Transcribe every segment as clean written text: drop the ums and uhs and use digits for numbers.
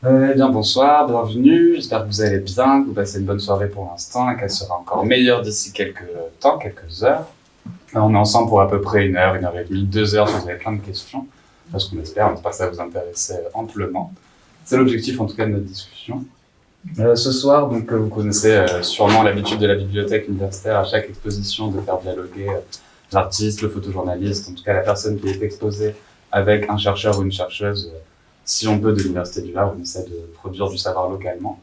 Eh bien, bonsoir, bienvenue. J'espère que vous allez bien, que vous passez une bonne soirée pour l'instant et qu'elle sera encore meilleure d'ici quelques temps, quelques heures. On est ensemble pour à peu près une heure et demie, 2 heures si vous avez plein de questions. Parce qu'on espère que ça vous intéressait amplement. C'est l'objectif en tout cas de notre discussion. Ce soir, donc, vous connaissez sûrement l'habitude de la bibliothèque universitaire à chaque exposition de faire dialoguer l'artiste, le photojournaliste, en tout cas la personne qui est exposée avec un chercheur ou une chercheuse, si on peut, de l'Université du Var. On essaie de produire du savoir localement.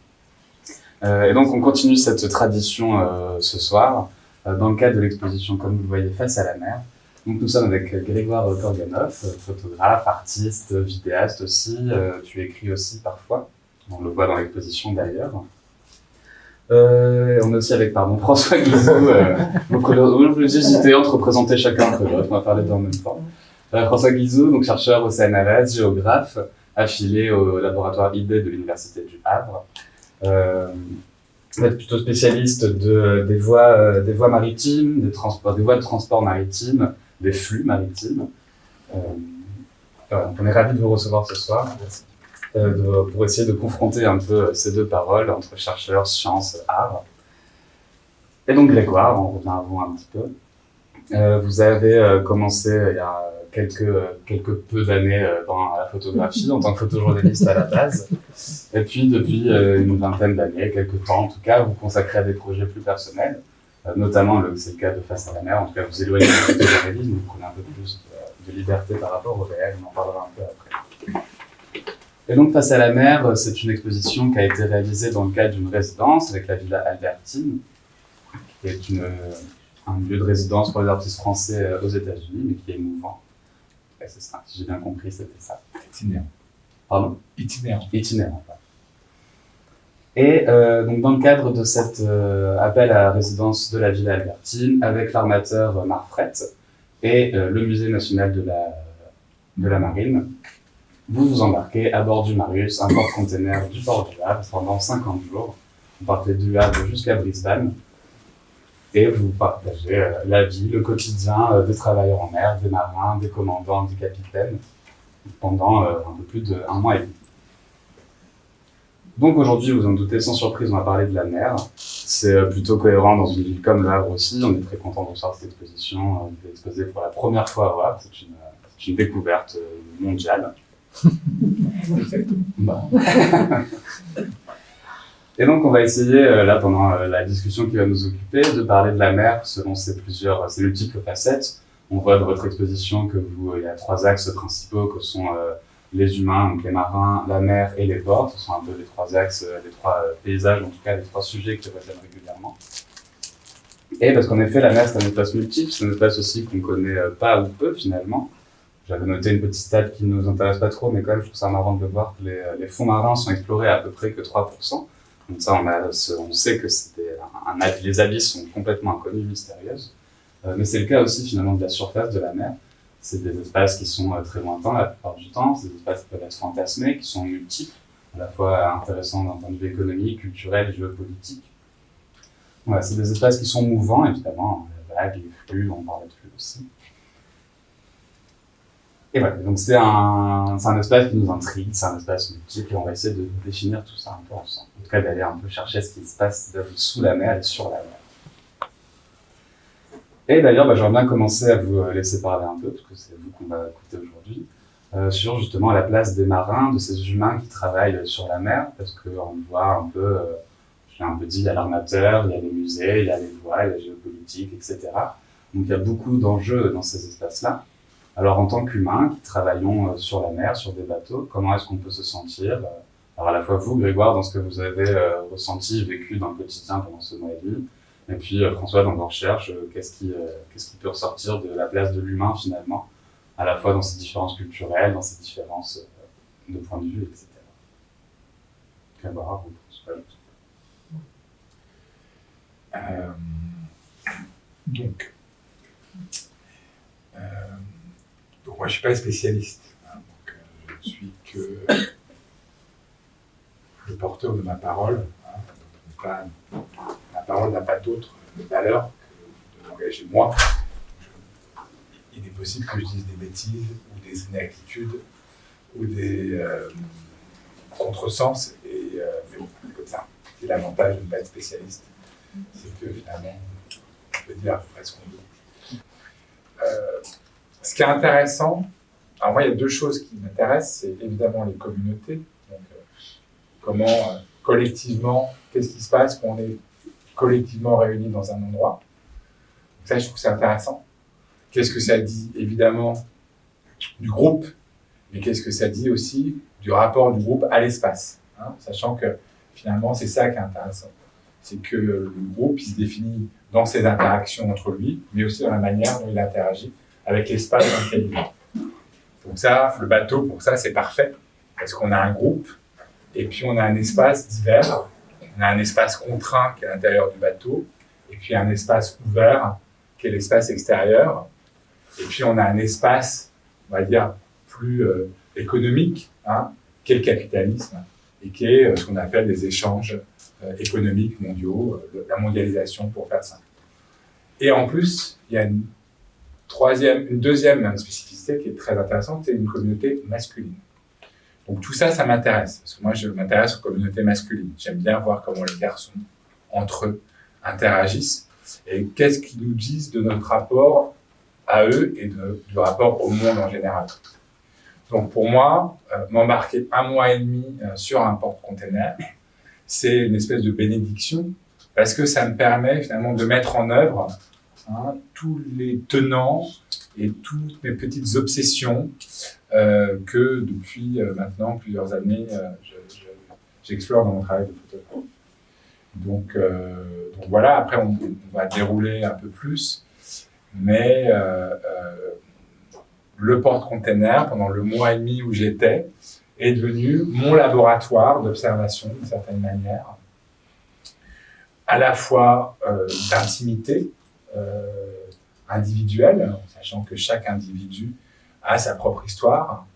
Et donc on continue cette tradition ce soir dans le cadre de l'exposition, comme vous le voyez, Face à la mer. Donc nous sommes avec Grégoire Korganov, photographe, artiste, vidéaste aussi. Tu écris aussi parfois. On le voit dans l'exposition d'ailleurs. On est aussi avec François Guizot. J'hésitais entre présenter chacun entre l'autre, on va parler en même temps. François Guizot, donc chercheur au CNRS, géographe, affilié au laboratoire ID de l'Université du Havre. Plutôt spécialiste des voies maritimes, des voies de transport maritime, des flux maritimes. On est ravis de vous recevoir ce soir. Pour essayer de confronter un peu ces deux paroles entre chercheurs, sciences, art. Et donc Grégoire, on revient à vous un petit peu. Vous avez commencé il y a quelques peu d'années dans la photographie en tant que photojournaliste à la base. Et puis depuis une vingtaine d'années, quelques temps en tout cas, vous consacrez à des projets plus personnels, notamment c'est le cas de Face à la mer. En tout cas, vous éloignez du photojournalisme, vous prenez un peu plus de liberté par rapport au réel, on en parlera un peu après. Et donc, Face à la mer, c'est une exposition qui a été réalisée dans le cadre d'une résidence avec la Villa Albertine, qui est un lieu de résidence pour les artistes français aux États-Unis, mais qui est mouvant. Et c'est ça, si j'ai bien compris, c'était ça. Itinérant. Pardon ? Itinérant. Itinérant. Et donc, dans le cadre de cet appel à la résidence de la Villa Albertine, avec l'armateur Marfret et le Musée national de la Marine, vous vous embarquez à bord du Marius, un porte-container du port du Havre, pendant 50 jours. Vous partez du Havre jusqu'à Brisbane et vous partagez la vie, le quotidien des travailleurs en mer, des marins, des commandants, des capitaines, pendant un peu plus d'1 mois et demi. Donc aujourd'hui, vous en doutez, sans surprise, on va parler de la mer. C'est plutôt cohérent dans une ville comme le Havre aussi. On est très content de recevoir cette exposition. Vous êtes exposé pour la première fois au Havre. C'est une découverte mondiale. Bah. Et donc on va essayer là pendant la discussion qui va nous occuper de parler de la mer selon ses multiples facettes. On voit dans votre exposition que il y a 3 axes principaux que sont les humains, donc les marins, la mer et les ports. Ce sont un peu les 3 axes, les 3 paysages, en tout cas les 3 sujets qui reviennent régulièrement. Et parce qu'en effet la mer c'est un espace multiple, c'est un espace aussi qu'on connaît pas ou peu finalement. J'avais noté une petite stat qui ne nous intéresse pas trop, mais quand même, je trouve ça marrant de le voir que les fonds marins sont explorés à peu près que 3%. Donc ça, on sait que les abysses sont complètement inconnues, mystérieuses. Mais c'est le cas aussi, finalement, de la surface de la mer. C'est des espaces qui sont très lointains la plupart du temps. C'est des espaces qui peuvent être fantasmés, qui sont multiples, à la fois intéressants d'un point de vue économique, culturel, géopolitique. Voilà, c'est des espaces qui sont mouvants, évidemment. Les vagues, les flux, on parlait de flux aussi. Et voilà, donc c'est un espace qui nous intrigue, c'est un espace multiple, et on va essayer de définir tout ça un peu ensemble. En tout cas, d'aller un peu chercher ce qui se passe sous la mer et sur la mer. Et d'ailleurs, j'aimerais bien commencer à vous laisser parler un peu, parce que c'est vous qu'on va écouter aujourd'hui, sur justement la place des marins, de ces humains qui travaillent sur la mer, parce qu'on le voit un peu, je l'ai un peu dit, il y a l'armateur, il y a les musées, il y a les voies, il y a la géopolitique, etc. Donc il y a beaucoup d'enjeux dans ces espaces-là. Alors, en tant qu'humains qui travaillons sur la mer, sur des bateaux, comment est-ce qu'on peut se sentir alors à la fois vous, Grégoire, dans ce que vous avez ressenti, vécu dans le quotidien pendant ce mois et demi, et puis François, dans vos recherches, qu'est-ce qui peut ressortir de la place de l'humain finalement, à la fois dans ses différences culturelles, dans ses différences de point de vue, etc. Grégoire, vous, François. Donc moi, je ne suis pas spécialiste. Donc, je ne suis que le porteur de ma parole. Ma parole n'a pas d'autre valeur que de m'engager moi. Il est possible que je dise des bêtises ou des inexactitudes ou des contresens, mais bon, c'est comme ça. C'est l'avantage de ne pas être spécialiste. C'est que finalement, on peut dire ce qu'on veut. Ce qui est intéressant, alors moi, il y a deux choses qui m'intéressent, c'est évidemment les communautés. Donc, comment collectivement, qu'est-ce qui se passe quand on est collectivement réunis dans un endroit. Donc ça, je trouve que c'est intéressant. Qu'est-ce que ça dit, évidemment, du groupe, mais qu'est-ce que ça dit aussi du rapport du groupe à l'espace, hein, sachant que finalement, c'est ça qui est intéressant. C'est que le groupe, il se définit dans ses interactions entre lui, mais aussi dans la manière dont il interagit avec l'espace dans lequel il est. Donc ça, le bateau, pour ça, c'est parfait, parce qu'on a un groupe, et puis on a un espace divers, on a un espace contraint qui est à l'intérieur du bateau, et puis un espace ouvert qui est l'espace extérieur, et puis on a un espace, on va dire, plus économique, hein, qui est le capitalisme, et qui est ce qu'on appelle les échanges économiques mondiaux, la mondialisation pour faire simple. Et en plus, il y a une deuxième spécificité qui est très intéressante, c'est une communauté masculine. Donc tout ça, ça m'intéresse, parce que moi, je m'intéresse aux communautés masculines. J'aime bien voir comment les garçons, entre eux, interagissent, et qu'est-ce qu'ils nous disent de notre rapport à eux et du rapport au monde en général. Donc pour moi, m'embarquer 1 mois et demi sur un porte-container, c'est une espèce de bénédiction, parce que ça me permet finalement de mettre en œuvre tous les tenants et toutes mes petites obsessions que depuis maintenant plusieurs années, j'explore dans mon travail de photographe. Donc voilà, après on va dérouler un peu plus, mais le porte-container, pendant le mois et demi où j'étais, est devenu mon laboratoire d'observation d'une certaine manière, à la fois d'intimité individuelle, sachant que chaque individu a sa propre histoire,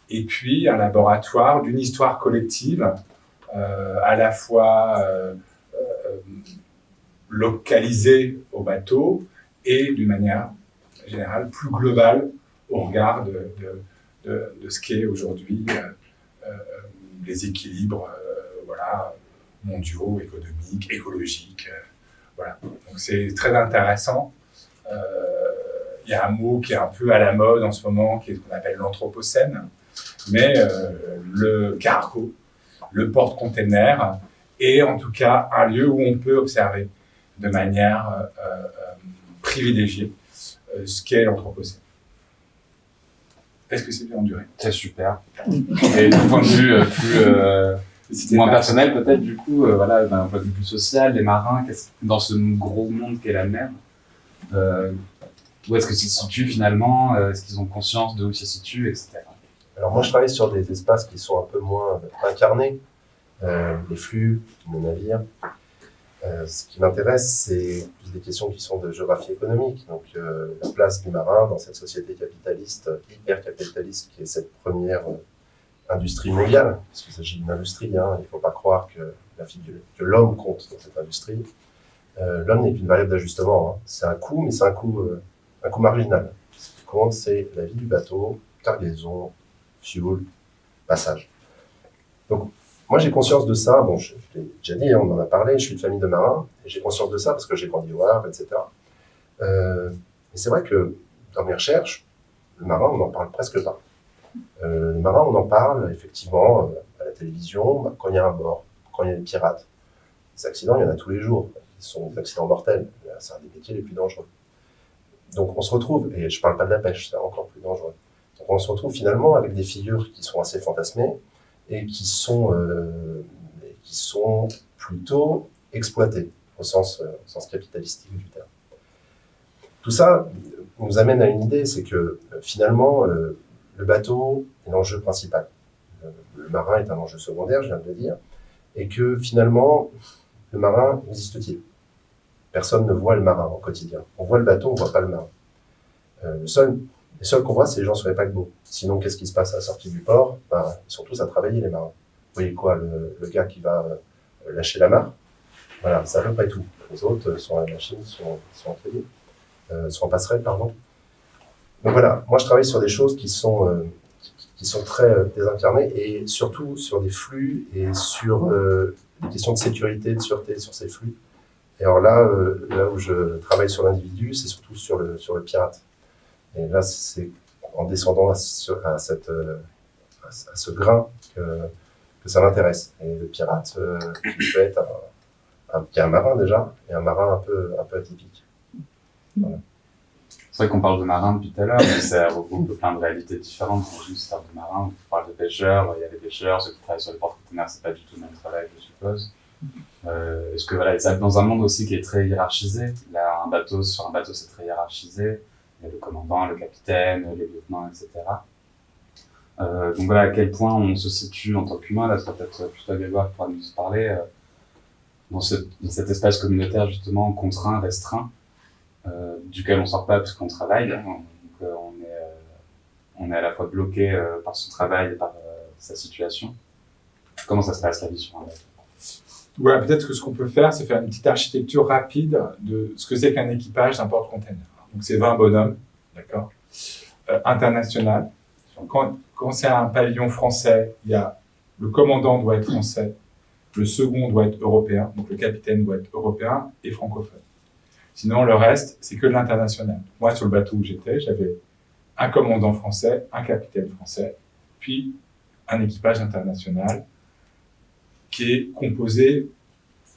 et puis un laboratoire d'une histoire collective, à la fois localisée au bateau et d'une manière générale plus globale au regard de ce qu'est aujourd'hui les équilibres voilà, mondiaux, économiques, écologiques. Voilà. Donc c'est très intéressant. Il y a un mot qui est un peu à la mode en ce moment, qui est ce qu'on appelle l'anthropocène, mais le cargo, le porte-container, est en tout cas un lieu où on peut observer de manière privilégiée ce qu'est l'anthropocène. Est-ce que c'est bien duré? C'est super. Et d'un point de vue moins personnel, peut-être, du coup, voilà, d'un point de vue plus social, les marins, dans ce gros monde qu'est la mer, où est-ce que ça se situe finalement? Est-ce qu'ils ont conscience de où ça se situe, etc. Alors moi, je travaille sur des espaces qui sont un peu moins incarnés, les flux, les navires. Ce qui m'intéresse, c'est plus des questions qui sont de géographie économique. Donc la place du marin dans cette société capitaliste, hyper capitaliste, qui est cette première industrie mondiale, parce qu'il s'agit d'une industrie, hein, il ne faut pas croire que l'homme compte dans cette industrie. L'homme n'est qu'une variable d'ajustement. Hein. C'est un coût, mais c'est un coût marginal. Ce qui compte, c'est la vie du bateau, cargaison, fuel, passage. Donc, moi, j'ai conscience de ça. Bon, je l'ai déjà dit, hein, on en a parlé, je suis de famille de marins, et j'ai conscience de ça parce que j'ai grandi au Havre, etc. Et c'est vrai que dans mes recherches, le marin, on n'en parle presque pas. Le marin, on en parle effectivement à la télévision, quand il y a un mort, quand il y a des pirates. Les accidents, il y en a tous les jours. Ils sont des accidents mortels. C'est un des métiers les plus dangereux. Donc on se retrouve, et je ne parle pas de la pêche, c'est encore plus dangereux. Donc on se retrouve finalement avec des figures qui sont assez fantasmées et qui sont plutôt exploitées au sens capitalistique du terme. Tout ça nous amène à une idée, c'est que finalement le bateau est l'enjeu principal. Le marin est un enjeu secondaire, je viens de le dire, et que finalement le marin existe-t-il? Personne ne voit le marin au quotidien. On voit le bateau, on ne voit pas le marin. Les seuls qu'on voit, c'est les gens sur les paquebots. Sinon, qu'est-ce qui se passe à la sortie du port? Ils sont tous à travailler, les marins. Vous voyez quoi, le gars qui va lâcher la marre? Voilà, c'est à peu près tout. Les autres sont à la machine, sont en passerelle, pardon. Donc voilà, moi je travaille sur des choses qui qui sont très désincarnés, et surtout sur des flux et sur des questions de sécurité, de sûreté sur ces flux. Et alors là, là où je travaille sur l'individu, c'est surtout sur le pirate. Et là, c'est en descendant à ce grain que ça m'intéresse. Et le pirate, qui peut être qui est un marin déjà, et un marin un peu atypique. Voilà. C'est vrai qu'on parle de marins depuis tout à l'heure, mais ça regroupe plein de réalités différentes. C'est juste histoire de marins, on parle de pêcheurs, il y a les pêcheurs, ceux qui travaillent sur les ports containers, c'est pas du tout le même travail, je suppose. Est-ce que voilà, dans un monde aussi qui est très hiérarchisé, là, sur un bateau c'est très hiérarchisé, il y a le commandant, le capitaine, les lieutenants, etc. Donc voilà, à quel point on se situe en tant qu'humain, là, c'est peut-être plutôt Grégoire qui pourra nous parler, dans cet espace communautaire justement contraint, restreint, duquel on sort pas parce qu'on travaille, donc on est à la fois bloqué par son travail et par sa situation. Comment ça se passe la vie sur un bateau? Ouais, peut-être que ce qu'on peut faire, c'est faire une petite architecture rapide de ce que c'est qu'un équipage d'un porte-container. Donc c'est 20 bonhommes, d'accord, international. Quand c'est un pavillon français, il y a le commandant doit être français, le second doit être européen, donc le capitaine doit être européen et francophone. Sinon, le reste, c'est que de l'international. Moi, sur le bateau où j'étais, j'avais un commandant français, un capitaine français, puis un équipage international qui est composé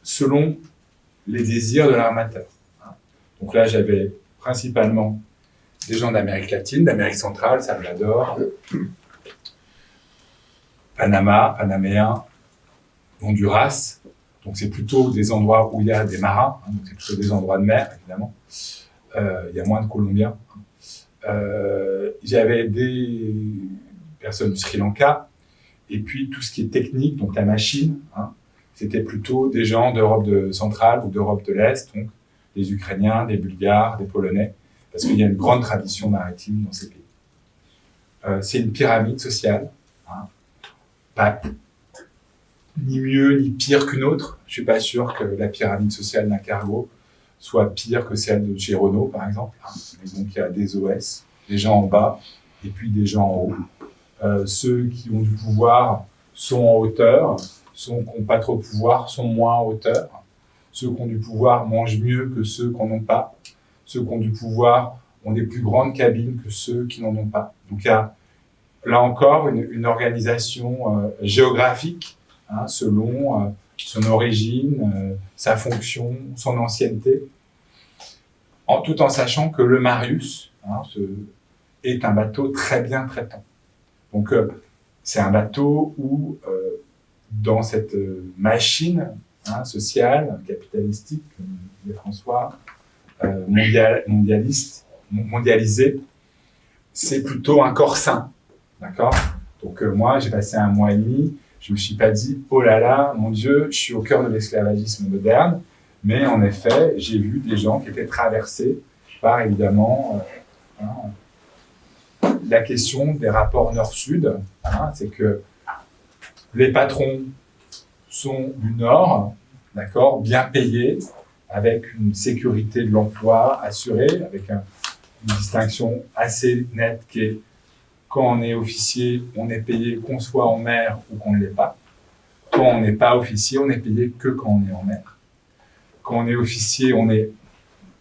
selon les désirs de l'armateur. Donc là, j'avais principalement des gens d'Amérique latine, d'Amérique centrale, Salvador, Panama, Panaméens, Honduras. Donc c'est plutôt des endroits où il y a des marins, donc c'est plutôt des endroits de mer, évidemment. Il y a moins de Colombiens. J'avais des personnes du Sri Lanka, et puis tout ce qui est technique, donc la machine, c'était plutôt des gens d'Europe centrale ou d'Europe de l'Est, donc des Ukrainiens, des Bulgares, des Polonais, parce qu'il y a une grande tradition maritime dans ces pays. C'est une pyramide sociale, pas ni mieux ni pire qu'une autre. Je suis pas sûr que la pyramide sociale d'un cargo soit pire que celle de chez Renault, par exemple. Et donc il y a des OS, des gens en bas, et puis des gens en haut. Ceux qui ont du pouvoir sont en hauteur, ceux qui n'ont pas trop de pouvoir sont moins en hauteur. Ceux qui ont du pouvoir mangent mieux que ceux qui n'en ont pas. Ceux qui ont du pouvoir ont des plus grandes cabines que ceux qui n'en ont pas. Donc il y a là encore une organisation géographique, selon son origine, sa fonction, son ancienneté, tout en sachant que le Marius est un bateau très bien traitant. Donc c'est un bateau où, dans cette machine sociale, capitalistique, comme disait François, mondialisée, c'est plutôt un corps sain, d'accord? Donc moi, j'ai passé un mois et demi, je me suis pas dit, oh là là, mon Dieu, je suis au cœur de l'esclavagisme moderne, mais en effet, j'ai vu des gens qui étaient traversés par, évidemment, la question des rapports nord-sud, c'est que les patrons sont du nord, d'accord, bien payés, avec une sécurité de l'emploi assurée, avec une distinction assez nette qui est quand on est officier, on est payé qu'on soit en mer ou qu'on ne l'est pas. Quand on n'est pas officier, on n'est payé que quand on est en mer. Quand on est officier, on est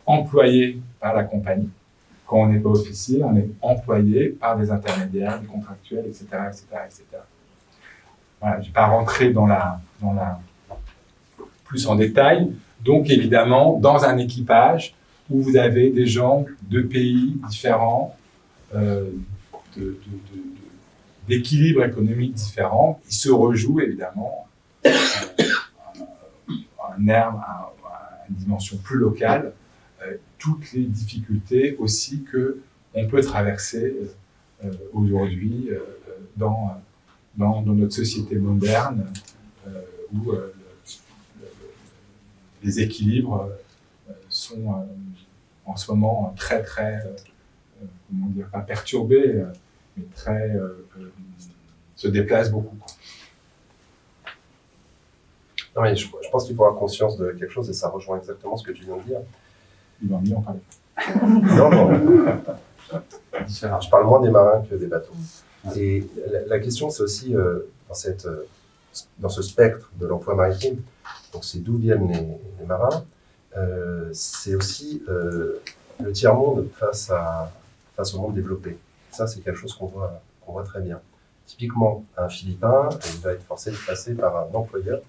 employé par la compagnie. Quand on n'est pas officier, on est employé par des intermédiaires, des contractuels, etc., etc., etc. Voilà, je ne vais pas rentrer dans la plus en détail. Donc, évidemment, dans un équipage où vous avez des gens de pays différents, d'équilibre économique différents, il se rejoue évidemment une dimension plus locale, toutes les difficultés aussi que on peut traverser aujourd'hui dans notre société moderne où les équilibres sont en ce moment très comment dire, pas perturbés, mais se déplacent beaucoup. Non, mais je pense qu'il faut avoir conscience de quelque chose, et ça rejoint exactement ce que tu viens de dire. Il va en parler. Non. Je parle moins des marins que des bateaux. Et la question, c'est aussi dans ce spectre de l'emploi maritime, donc c'est d'où viennent les marins, c'est aussi le tiers-monde face au monde développé. Ça, c'est quelque chose qu'on voit très bien. Typiquement, un Philippin, il va être forcé de passer par un employeur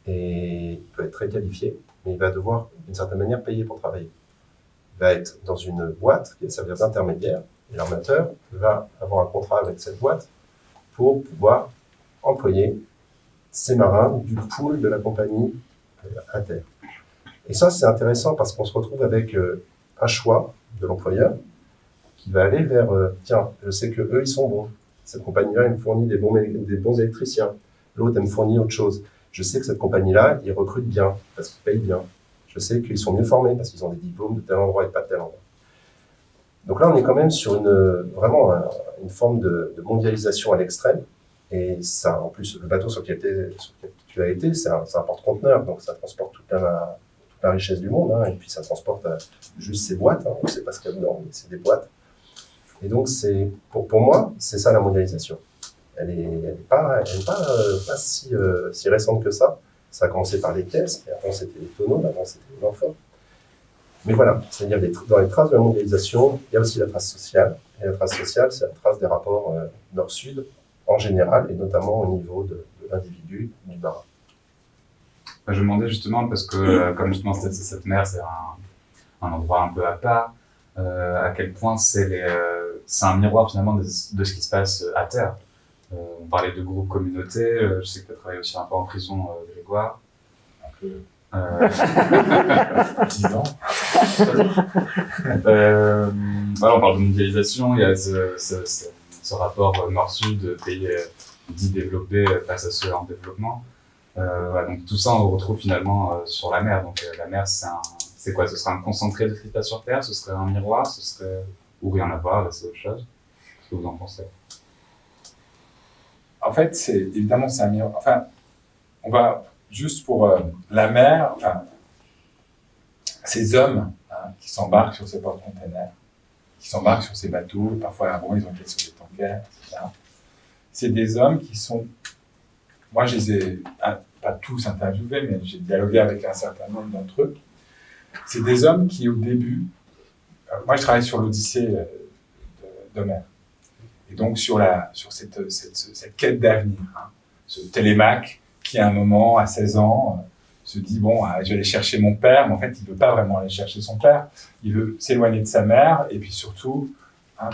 et il peut être très qualifié, mais il va devoir, d'une certaine manière, payer pour travailler. Il va être dans une boîte qui va servir d'intermédiaire et l'armateur va avoir un contrat avec cette boîte pour pouvoir employer ces marins du pool de la compagnie à terre. Et ça, c'est intéressant parce qu'on se retrouve avec un choix de l'employeur qui va aller vers tiens, je sais que eux ils sont bons. Cette compagnie-là, elle me fournit des bons électriciens. L'autre, elle me fournit autre chose. Je sais que cette compagnie-là, ils recrutent bien parce qu'ils payent bien. Je sais qu'ils sont mieux formés parce qu'ils ont des diplômes de tel endroit et pas de tel endroit. Donc là, on est quand même sur vraiment une forme de mondialisation à l'extrême. Et ça, en plus, le bateau sur lequel tu as été, c'est un porte-conteneur, donc ça transporte toute la richesse du monde, hein, et puis ça transporte juste ces boîtes, hein, on ne sait pas ce qu'il y a dedans, mais c'est des boîtes. Et donc, pour moi, c'est ça la mondialisation. Elle est pas si récente que ça. Ça a commencé par les caisses, et avant c'était les tonneaux, avant c'était les amphores. Mais voilà, c'est-à-dire dans les traces de la mondialisation, il y a aussi la trace sociale. Et la trace sociale, c'est la trace des rapports nord-sud en général, et notamment au niveau de l'individu, du marin. Je me demandais justement, parce que comme justement cette mer, c'est un endroit un peu à part, à quel point c'est un miroir finalement de ce qui se passe à terre. On parlait de groupes communautés, je sais que tu as travaillé aussi un peu en prison, Grégoire. Un peu. 10 ans. On parle de mondialisation, il y a ce rapport nord-sud, pays dits développés face à ceux en développement. Donc tout ça, on le retrouve finalement sur la mer. Donc la mer, c'est quoi? Ce serait un concentré de ce qui se passe sur Terre? Ce serait un miroir? Ce serait... Ou rien à voir, là c'est autre chose? Qu'est-ce que vous en pensez? En fait, évidemment, c'est un miroir. Enfin, on va juste pour la mer, enfin, ces hommes qui s'embarquent sur ces porte-containers, qui s'embarquent sur ces bateaux, parfois avant ils ont été sur des tankers, etc. C'est des hommes qui sont... Moi, je les ai pas tous interviewés, mais j'ai dialogué avec un certain nombre d'entre eux. C'est des hommes qui, au début... moi, je travaille sur l'Odyssée d'Homère. Et donc, sur cette quête d'avenir. Ce Télémaque qui, à un moment, à 16 ans, se dit, bon, je vais aller chercher mon père, mais en fait, il ne veut pas vraiment aller chercher son père. Il veut s'éloigner de sa mère et puis surtout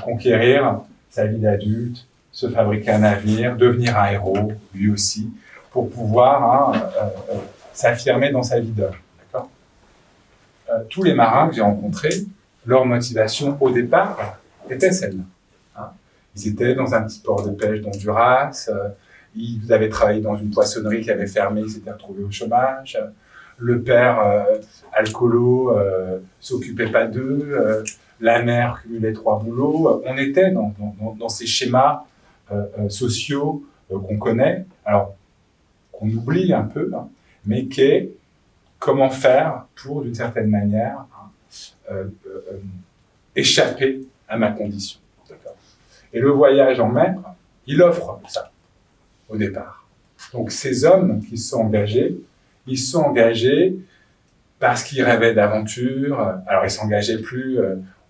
conquérir sa vie d'adulte, se fabriquer un navire, devenir un héros, lui aussi, pour pouvoir s'affirmer dans sa vie d'homme. D'accord ? Tous les marins que j'ai rencontrés, leur motivation au départ était celle-là. Ils étaient dans un petit port de pêche d'Honduras, ils avaient travaillé dans une poissonnerie qui avait fermé, ils s'étaient retrouvés au chômage. Le père, alcoolo, s'occupait pas d'eux, la mère cumulait 3 boulots. On était dans ces schémas sociaux qu'on connaît, alors qu'on oublie un peu, mais qui est comment faire pour, d'une certaine manière, échapper à ma condition. D'accord. Et le voyage en mer, il offre ça au départ. Donc ces hommes qui se sont engagés, ils se sont engagés parce qu'ils rêvaient d'aventure. Alors ils s'engageaient plus,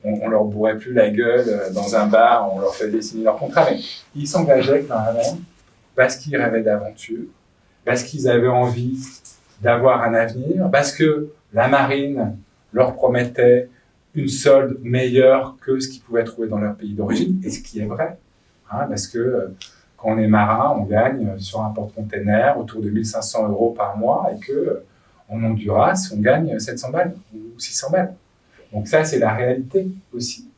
on leur bourrait plus la gueule dans un bar, on leur faisait signer leur contrat, mais ils s'engageaient quand même parce qu'ils rêvaient d'aventure, parce qu'ils avaient envie d'avoir un avenir, parce que la marine leur promettait une solde meilleure que ce qu'ils pouvaient trouver dans leur pays d'origine, et ce qui est vrai, parce que quand on est marin, on gagne sur un porte-container autour de 1 500 € par mois, et que en Honduras, on gagne 700 balles ou 600 balles. Donc ça, c'est la réalité aussi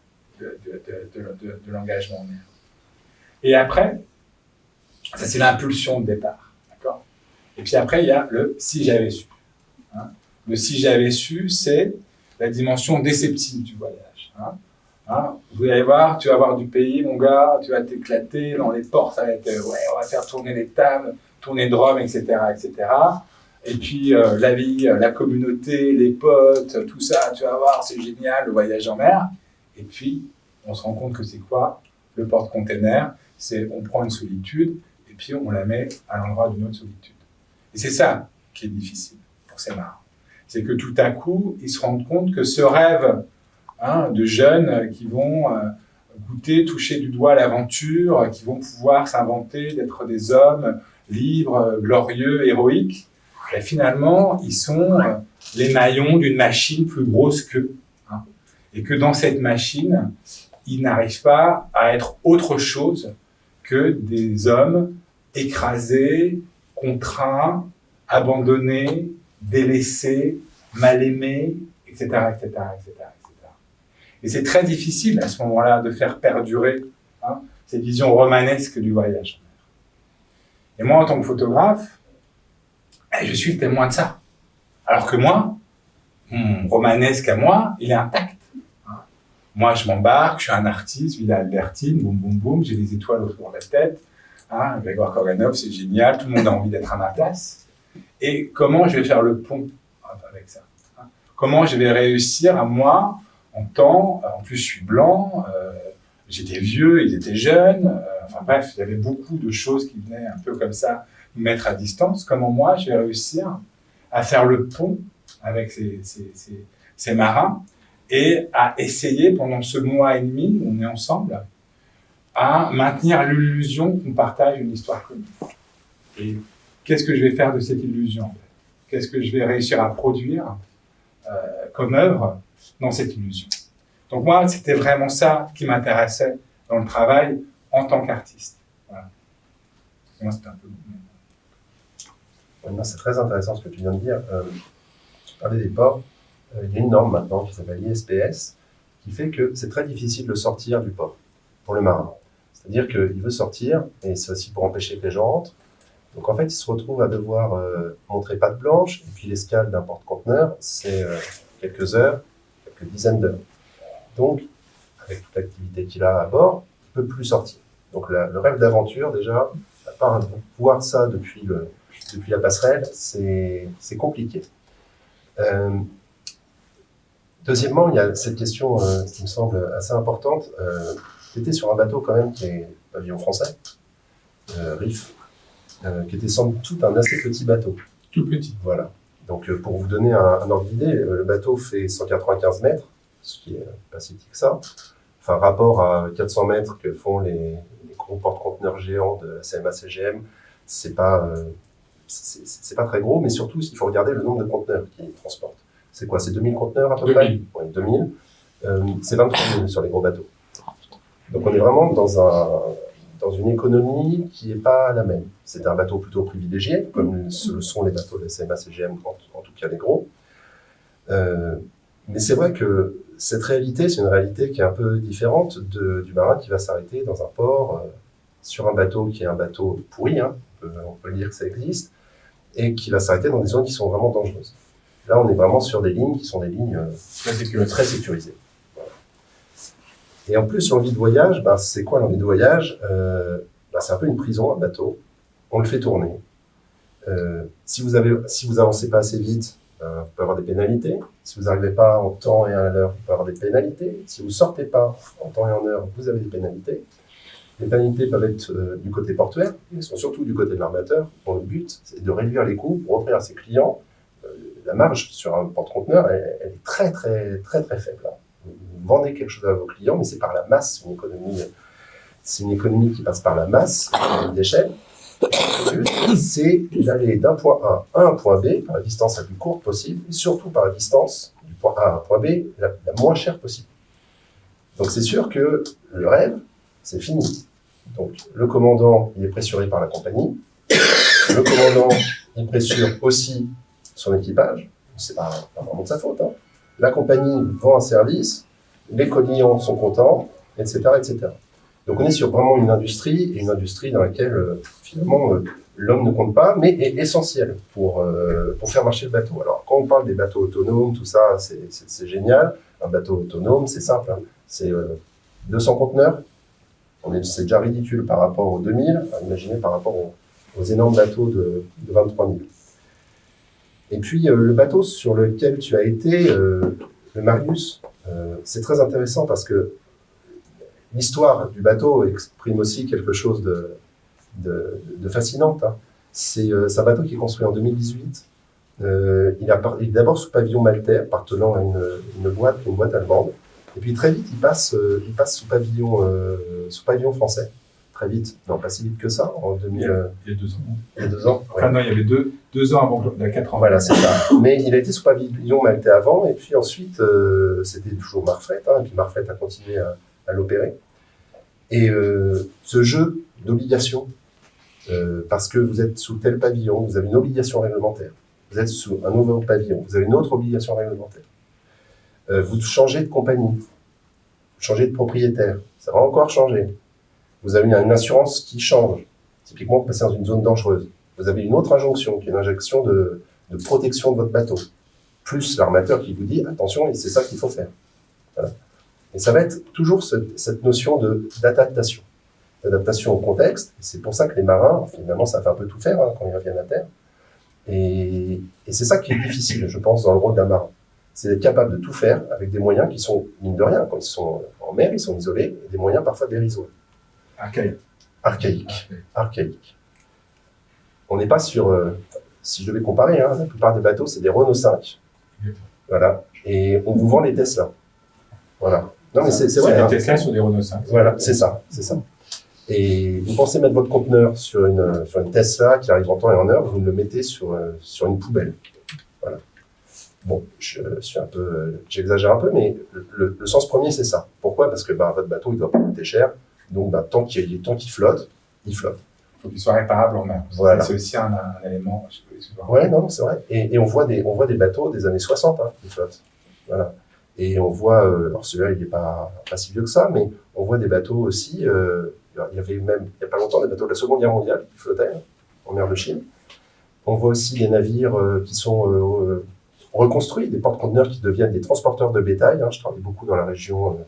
de l'engagement en mer. Et après, ça c'est l'impulsion de départ, d'accord ? Et puis après, il y a le « si j'avais su ». Le « si j'avais su », c'est la dimension déceptive du voyage. Vous allez voir, tu vas voir du pays, mon gars, tu vas t'éclater dans les ports, ça va être ouais, on va faire tourner les tables, tourner de rhum, etc., etc. Et puis la vie, la communauté, les potes, tout ça, tu vas voir, c'est génial, le voyage en mer. Et puis, on se rend compte que c'est quoi ? Le porte-container, c'est on prend une solitude et puis on la met à l'endroit d'une autre solitude. Et c'est ça qui est difficile pour ces marins. C'est que tout à coup, ils se rendent compte que ce rêve de jeunes qui vont goûter, toucher du doigt l'aventure, qui vont pouvoir s'inventer d'être des hommes libres, glorieux, héroïques, et finalement, ils sont les maillons d'une machine plus grosse qu'eux. Et que dans cette machine, ils n'arrivent pas à être autre chose que des hommes écrasés, contraints, abandonnés, délaissés, mal aimés, etc., etc., etc., etc. Et c'est très difficile à ce moment-là de faire perdurer cette vision romanesque du voyage. Et moi, en tant que photographe, je suis le témoin de ça. Alors que moi, mon romanesque à moi, il est intact. Moi, je m'embarque, je suis un artiste, Villa Albertine, boum, boum, boum, j'ai des étoiles autour de la tête. Grégoire Korganov, c'est génial, tout le monde a envie d'être à ma place. Et comment je vais faire le pont avec ça? Comment je vais réussir à moi, en plus je suis blanc, j'étais vieux, ils étaient jeunes, enfin bref, il y avait beaucoup de choses qui venaient un peu comme ça nous mettre à distance. Comment moi, je vais réussir à faire le pont avec ces marins et à essayer, pendant ce mois et demi où on est ensemble, à maintenir l'illusion qu'on partage une histoire commune. Et qu'est-ce que je vais faire de cette illusion? Qu'est-ce que je vais réussir à produire comme œuvre dans cette illusion? Donc moi, c'était vraiment ça qui m'intéressait dans le travail en tant qu'artiste. Voilà. Moi, c'était un peu... C'est très intéressant ce que tu viens de dire. Tu parlais des ports. Il y a une norme maintenant qui s'appelle l'ISPS qui fait que c'est très difficile de sortir du port pour le marin. C'est-à-dire qu'il veut sortir, et c'est aussi pour empêcher que les gens rentrent. Donc en fait, il se retrouve à devoir montrer patte blanche, et puis l'escale d'un porte-conteneur, c'est quelques heures, quelques dizaines d'heures. Donc, avec toute l'activité qu'il a à bord, il ne peut plus sortir. Donc le rêve d'aventure, déjà, à part voir ça depuis la passerelle, c'est compliqué. Deuxièmement, il y a cette question qui me semble assez importante. Tu étais sur un bateau quand même qui est pavillon français, Riff, qui était sans doute un assez petit bateau. Tout petit. Voilà. Donc pour vous donner un ordre d'idée, le bateau fait 195 mètres, ce qui est pas si petit que ça. Enfin, rapport à 400 mètres que font les gros porte-conteneurs géants de la CMA-CGM, c'est pas très gros, mais surtout, il faut regarder le nombre de conteneurs qu'ils transportent. C'est quoi? C'est 2000 conteneurs à peu près? Oui, 2000. C'est 23 000 sur les gros bateaux. Donc on est vraiment dans une économie qui n'est pas la même. C'est un bateau plutôt privilégié, comme le sont les bateaux de la CMA-CGM, en tout cas les gros. Mais c'est vrai que cette réalité, c'est une réalité qui est un peu différente du marin qui va s'arrêter dans un port, sur un bateau qui est un bateau pourri, on peut le dire que ça existe, et qui va s'arrêter dans des zones qui sont vraiment dangereuses. Là, on est vraiment sur des lignes qui sont des lignes très sécurisées. Voilà. Et en plus, l'envie de voyage, c'est quoi l'envie de voyage? C'est un peu une prison, un bateau. On le fait tourner. Si vous avancez pas assez vite, vous pouvez avoir des pénalités. Si vous n'arrivez pas en temps et à l'heure, vous pouvez avoir des pénalités. Si vous sortez pas en temps et en heure, vous avez des pénalités. Les pénalités peuvent être du côté portuaire, mais sont surtout du côté de l'armateur, dont le but, c'est de réduire les coûts pour offrir à ses clients. La marge sur un porte-conteneur, elle est très, très, très, très faible. Vous vendez quelque chose à vos clients, mais c'est par la masse, c'est une économie qui passe par la masse, d'échelle. Le but, c'est d'aller d'un point A à un point B, par la distance la plus courte possible, et surtout par la distance du point A à un point B, la moins chère possible. Donc c'est sûr que le rêve, c'est fini. Donc le commandant, il est pressuré par la compagnie. Le commandant, il pressure aussi son équipage. C'est pas vraiment de sa faute. La compagnie vend un service, les clients sont contents, etc., etc. Donc on est sur vraiment une industrie, et une industrie dans laquelle finalement l'homme ne compte pas, mais est essentiel pour faire marcher le bateau. Alors quand on parle des bateaux autonomes, tout ça, c'est génial. Un bateau autonome, c'est simple. C'est 200 conteneurs. C'est déjà ridicule par rapport aux 2000. Enfin, imaginez par rapport aux énormes bateaux de 23 000. Et puis le bateau sur lequel tu as été, le Marius, c'est très intéressant parce que l'histoire du bateau exprime aussi quelque chose de fascinant. Hein. C'est un bateau qui est construit en 2018. Il est d'abord sous pavillon maltais, appartenant à une boîte allemande. Et puis très vite, il passe sous pavillon français. Très vite, non pas si vite que ça, en 2000. Il y a 2 ans. Il y a 2 ans. Enfin, non, il y avait 2 ans avant, il y a 4 ans. Voilà, c'est ça. Mais il a été sous pavillon maltais avant, et puis ensuite, c'était toujours Marfret, hein, et puis Marfret a continué à l'opérer. Et ce jeu d'obligation, parce que vous êtes sous tel pavillon, vous avez une obligation réglementaire. Vous êtes sous un nouveau pavillon, vous avez une autre obligation réglementaire. Vous changez de compagnie, vous changez de propriétaire, ça va encore changer. Vous avez une assurance qui change. Typiquement, vous passez dans une zone dangereuse. Vous avez une autre injonction, qui est une injonction de protection de votre bateau. Plus l'armateur qui vous dit, attention, c'est ça qu'il faut faire. Voilà. Et ça va être toujours cette notion d'adaptation. D'adaptation au contexte. C'est pour ça que les marins, finalement, ça fait un peu tout faire hein, quand ils reviennent à terre. Et c'est ça qui est difficile, je pense, dans le rôle d'un marin. C'est d'être capable de tout faire avec des moyens qui sont, mine de rien, quand ils sont en mer, ils sont isolés, et des moyens parfois dérisoires. Archaïque. On n'est pas sur... si je devais comparer, hein, la plupart des bateaux, c'est des Renault 5. Voilà. Et on vous vend les Tesla. Voilà. Non, mais c'est vrai. Les Tesla sont des Renault 5. Voilà, c'est ça. Et vous pensez mettre votre conteneur sur une Tesla qui arrive en temps et en heure, vous le mettez sur une poubelle. Voilà. Bon, j'exagère un peu, mais le sens premier, c'est ça. Pourquoi ? Parce que votre bateau, il doit pas coûter cher. Donc, tant qu'il flotte, il flotte. Il faut qu'il soit réparable en mer. Voilà. C'est aussi un élément. Ouais, non, c'est vrai. Et on voit des bateaux des années 60 hein, qui flottent. Voilà. Et on voit, alors celui-là, il n'est pas si vieux que ça, mais on voit des bateaux aussi. Il y avait même, il n'y a pas longtemps, des bateaux de la Seconde Guerre mondiale qui flottaient en mer de Chine. On voit aussi des navires qui sont reconstruits, des porte-conteneurs qui deviennent des transporteurs de bétail. Hein. Je travaille beaucoup dans la région,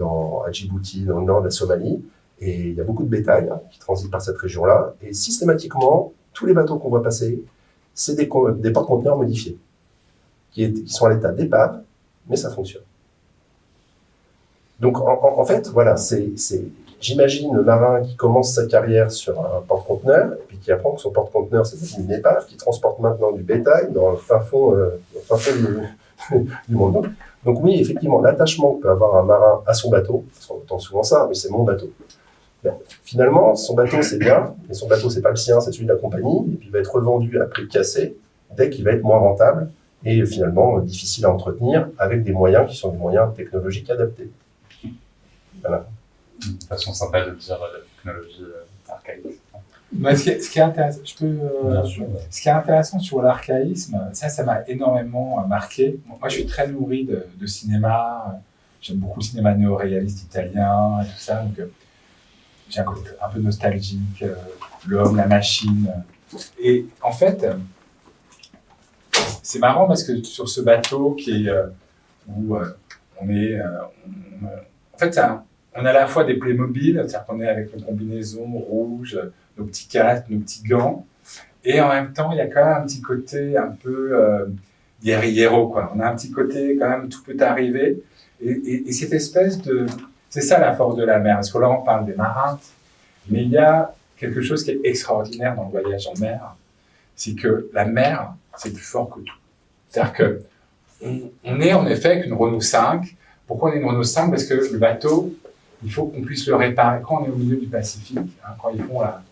à Djibouti, dans le nord de la Somalie. Et il y a beaucoup de bétail hein, qui transite par cette région-là. Et systématiquement, tous les bateaux qu'on voit passer, c'est des porte-conteneurs modifiés, qui sont à l'état d'épave, mais ça fonctionne. Donc, en fait, voilà, j'imagine le marin qui commence sa carrière sur un porte-conteneur, et puis qui apprend que son porte-conteneur, c'est une épave, qui transporte maintenant du bétail dans le fin fond du monde. Donc oui, effectivement, l'attachement que peut avoir un marin à son bateau, parce qu'on entend souvent ça, mais c'est mon bateau. Ben, finalement, son bateau, c'est bien, mais son bateau, c'est pas le sien, c'est celui de la compagnie, et puis il va être revendu à prix cassé dès qu'il va être moins rentable, et finalement difficile à entretenir, avec des moyens qui sont des moyens technologiques adaptés. Voilà. Une façon sympa de dire la technologie archaïque. Mais ce qui est intéressant, ce qui est intéressant sur l'archaïsme, ça m'a énormément marqué. Moi, je suis très nourri de cinéma. J'aime beaucoup le cinéma néo-réaliste italien et tout ça. Donc, j'ai un côté un peu nostalgique, l'homme, la machine. Et en fait, c'est marrant parce que sur ce bateau où on est, en fait, on a à la fois des Playmobil, c'est-à-dire qu'on est avec nos combinaisons rouges, nos petits casques, nos petits gants, et en même temps, il y a quand même un petit côté un peu guerriero, quoi. On a un petit côté quand même, tout peut arriver, et cette espèce de... C'est ça la force de la mer, parce que là, on parle des marins, mais il y a quelque chose qui est extraordinaire dans le voyage en mer, c'est que la mer, c'est plus fort que tout. C'est-à-dire que on est en effet avec une Renault 5. Pourquoi on est une Renault 5 ? Parce que le bateau, il faut qu'on puisse le réparer. Quand on est au milieu du Pacifique, hein, quand ils font la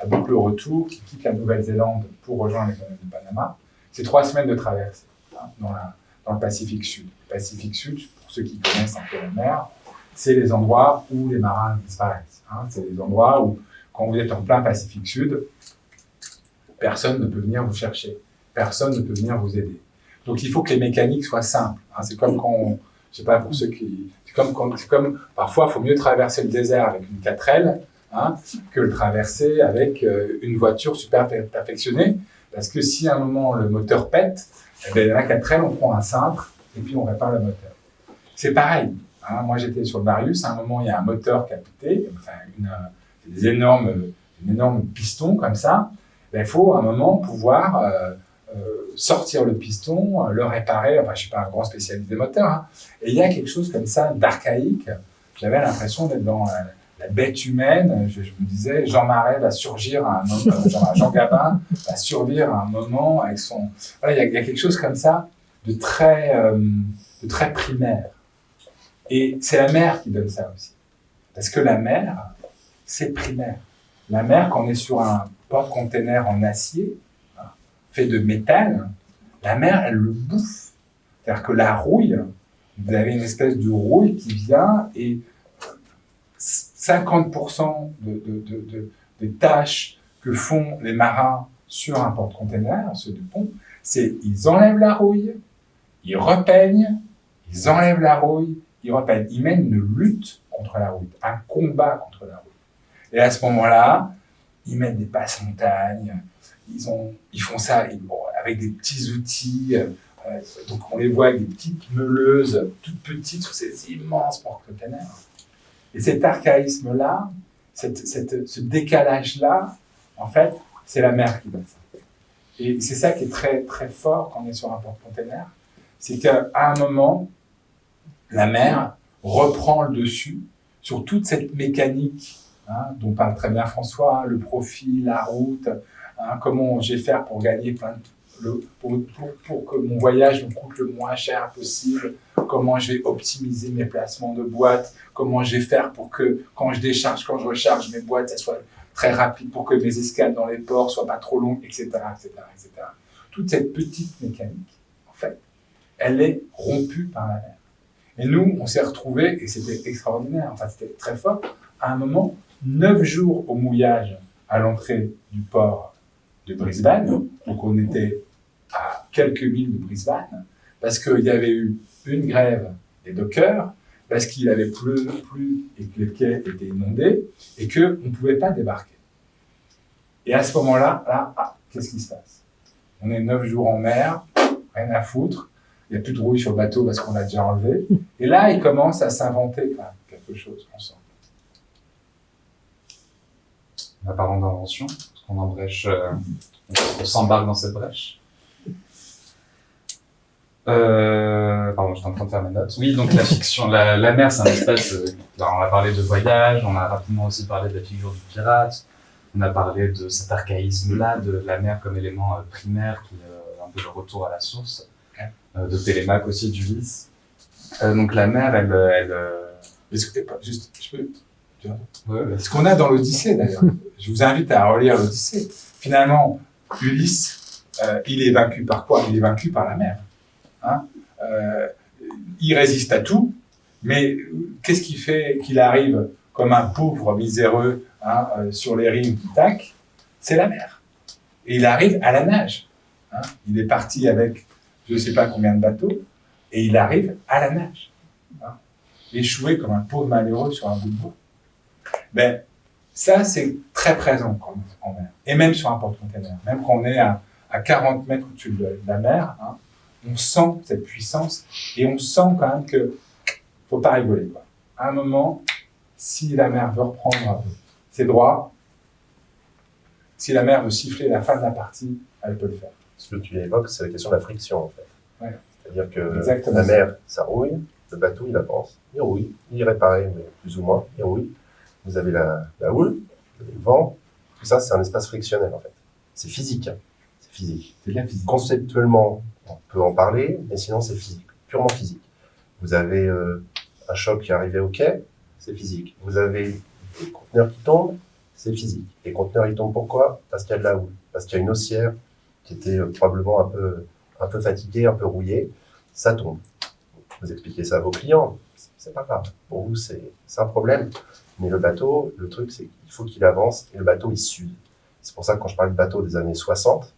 boucle retour, qui quittent la Nouvelle-Zélande pour rejoindre les canaux du Panama, c'est 3 semaines de traversée hein, dans le Pacifique Sud. Le Pacifique Sud, pour ceux qui connaissent un peu la mer, c'est les endroits où les marins disparaissent. Hein. C'est les endroits où, quand vous êtes en plein Pacifique Sud, personne ne peut venir vous chercher. Personne ne peut venir vous aider. Donc, il faut que les mécaniques soient simples. Hein. C'est comme quand je sais pas, pour ceux qui... C'est comme parfois, il faut mieux traverser le désert avec une 4L hein, que le traverser avec une voiture super perfectionnée. Parce que si à un moment, le moteur pète, eh bien, la 4L, on prend un cintre et puis on répare le moteur. C'est pareil. Hein, moi, j'étais sur le Marius. À un moment, il y a un moteur qui a pété. Enfin, des énormes pistons comme ça. Ben, il faut à un moment pouvoir... sortir le piston, le réparer, enfin je suis pas un grand spécialiste des moteurs, hein. Et il y a quelque chose comme ça d'archaïque j'avais l'impression d'être dans la bête humaine. Je me disais, Jean Marais va surgir à un moment, Jean Gabin va survivre à un moment avec son... Voilà, il y a quelque chose comme ça de très primaire. Et c'est la mer qui donne ça aussi. Parce que la mer, c'est primaire. La mer, quand on est sur un porte-container en acier, fait de métal, la mer, elle le bouffe. C'est-à-dire que la rouille, vous avez une espèce de rouille qui vient et 50% des tâches que font les marins sur un porte-container, ceux du pont, c'est ils enlèvent la rouille, ils repeignent, ils enlèvent la rouille, ils repeignent. Ils mènent une lutte contre la rouille, un combat contre la rouille. Et à ce moment-là, ils mettent des passe-montagnes, ils font ça avec des petits outils. Donc on les voit avec des petites meuleuses, toutes petites, sur ces immenses porte-containers. Et cet archaïsme-là, ce décalage-là, en fait, c'est la mer qui donne ça. Et c'est ça qui est très, très fort quand on est sur un porte-container, c'est qu'à un moment, la mer reprend le dessus sur toute cette mécanique dont parle très bien François, le profil, la route, comment je vais faire pour gagner pour que mon voyage me coûte le moins cher possible, comment je vais optimiser mes placements de boîtes, comment je vais faire pour que quand je recharge mes boîtes, ça soit très rapide, pour que mes escales dans les ports soient pas trop longues, etc., etc., etc. Toute cette petite mécanique, en fait, elle est rompue par la mer. Et nous, on s'est retrouvés, et c'était extraordinaire, enfin c'était très fort, à un moment, 9 jours au mouillage à l'entrée du port de Brisbane, donc on était à quelques milles de Brisbane, parce qu'il y avait eu une grève des dockers, parce qu'il avait plu et que les quais étaient inondés, et qu'on ne pouvait pas débarquer. Et à ce moment-là, qu'est-ce qui se passe? On est 9 jours en mer, rien à foutre, il n'y a plus de rouille sur le bateau parce qu'on l'a déjà enlevé, et là, il commence à s'inventer quelque chose ensemble. En parlant d'invention, parce qu'on embrèche, on s'embarque dans cette brèche. Pardon, j'étais en train de faire mes notes. Oui, donc la fiction, la mer, c'est un espace. On a parlé de voyage, on a rapidement aussi parlé de la figure du pirate, on a parlé de cet archaïsme-là, de la mer comme élément primaire, qui est un peu le retour à la source, de Télémaque aussi, d'Ulysse. Donc la mer, elle. Juste, je peux. Ce qu'on a dans l'Odyssée, d'ailleurs. Je vous invite à relire l'Odyssée. Finalement, Ulysse, il est vaincu par quoi? Il est vaincu par la mer. Il résiste à tout, mais qu'est-ce qui fait qu'il arrive comme un pauvre miséreux sur les rives du Tac? C'est la mer. Et il arrive à la nage. Il est parti avec je ne sais pas combien de bateaux, et il arrive à la nage. Échoué comme un pauvre malheureux sur un bout de bois. Ben, ça, c'est très présent en mer. Et même sur un porte-container. Même quand on est à 40 mètres au-dessus de la mer, on sent cette puissance et on sent quand même que faut pas rigoler, quoi. À un moment, si la mer veut reprendre ses droits, si la mer veut siffler la fin de la partie, elle peut le faire. Ce que tu évoques, c'est la question de la friction, en fait. Ouais. C'est-à-dire que Exactement. la mer, ça rouille, le bateau, il avance, il rouille, il est réparé, mais plus ou moins, il rouille. Vous avez la houle, vous avez le vent, tout ça, c'est un espace frictionnel, en fait. C'est physique, c'est physique. C'est de la physique. Conceptuellement, on peut en parler, mais sinon, c'est physique, purement physique. Vous avez un choc qui est arrivé au quai, c'est physique. Vous avez des conteneurs qui tombent, c'est physique. Les conteneurs, ils tombent pourquoi? Parce qu'il y a de la houle, parce qu'il y a une haussière qui était probablement un peu fatiguée, un peu rouillée, ça tombe. Vous expliquez ça à vos clients, c'est pas grave. Pour vous, c'est un problème. Mais le bateau, le truc, c'est qu'il faut qu'il avance et le bateau, il s'use. C'est pour ça que quand je parle de bateaux des années 60,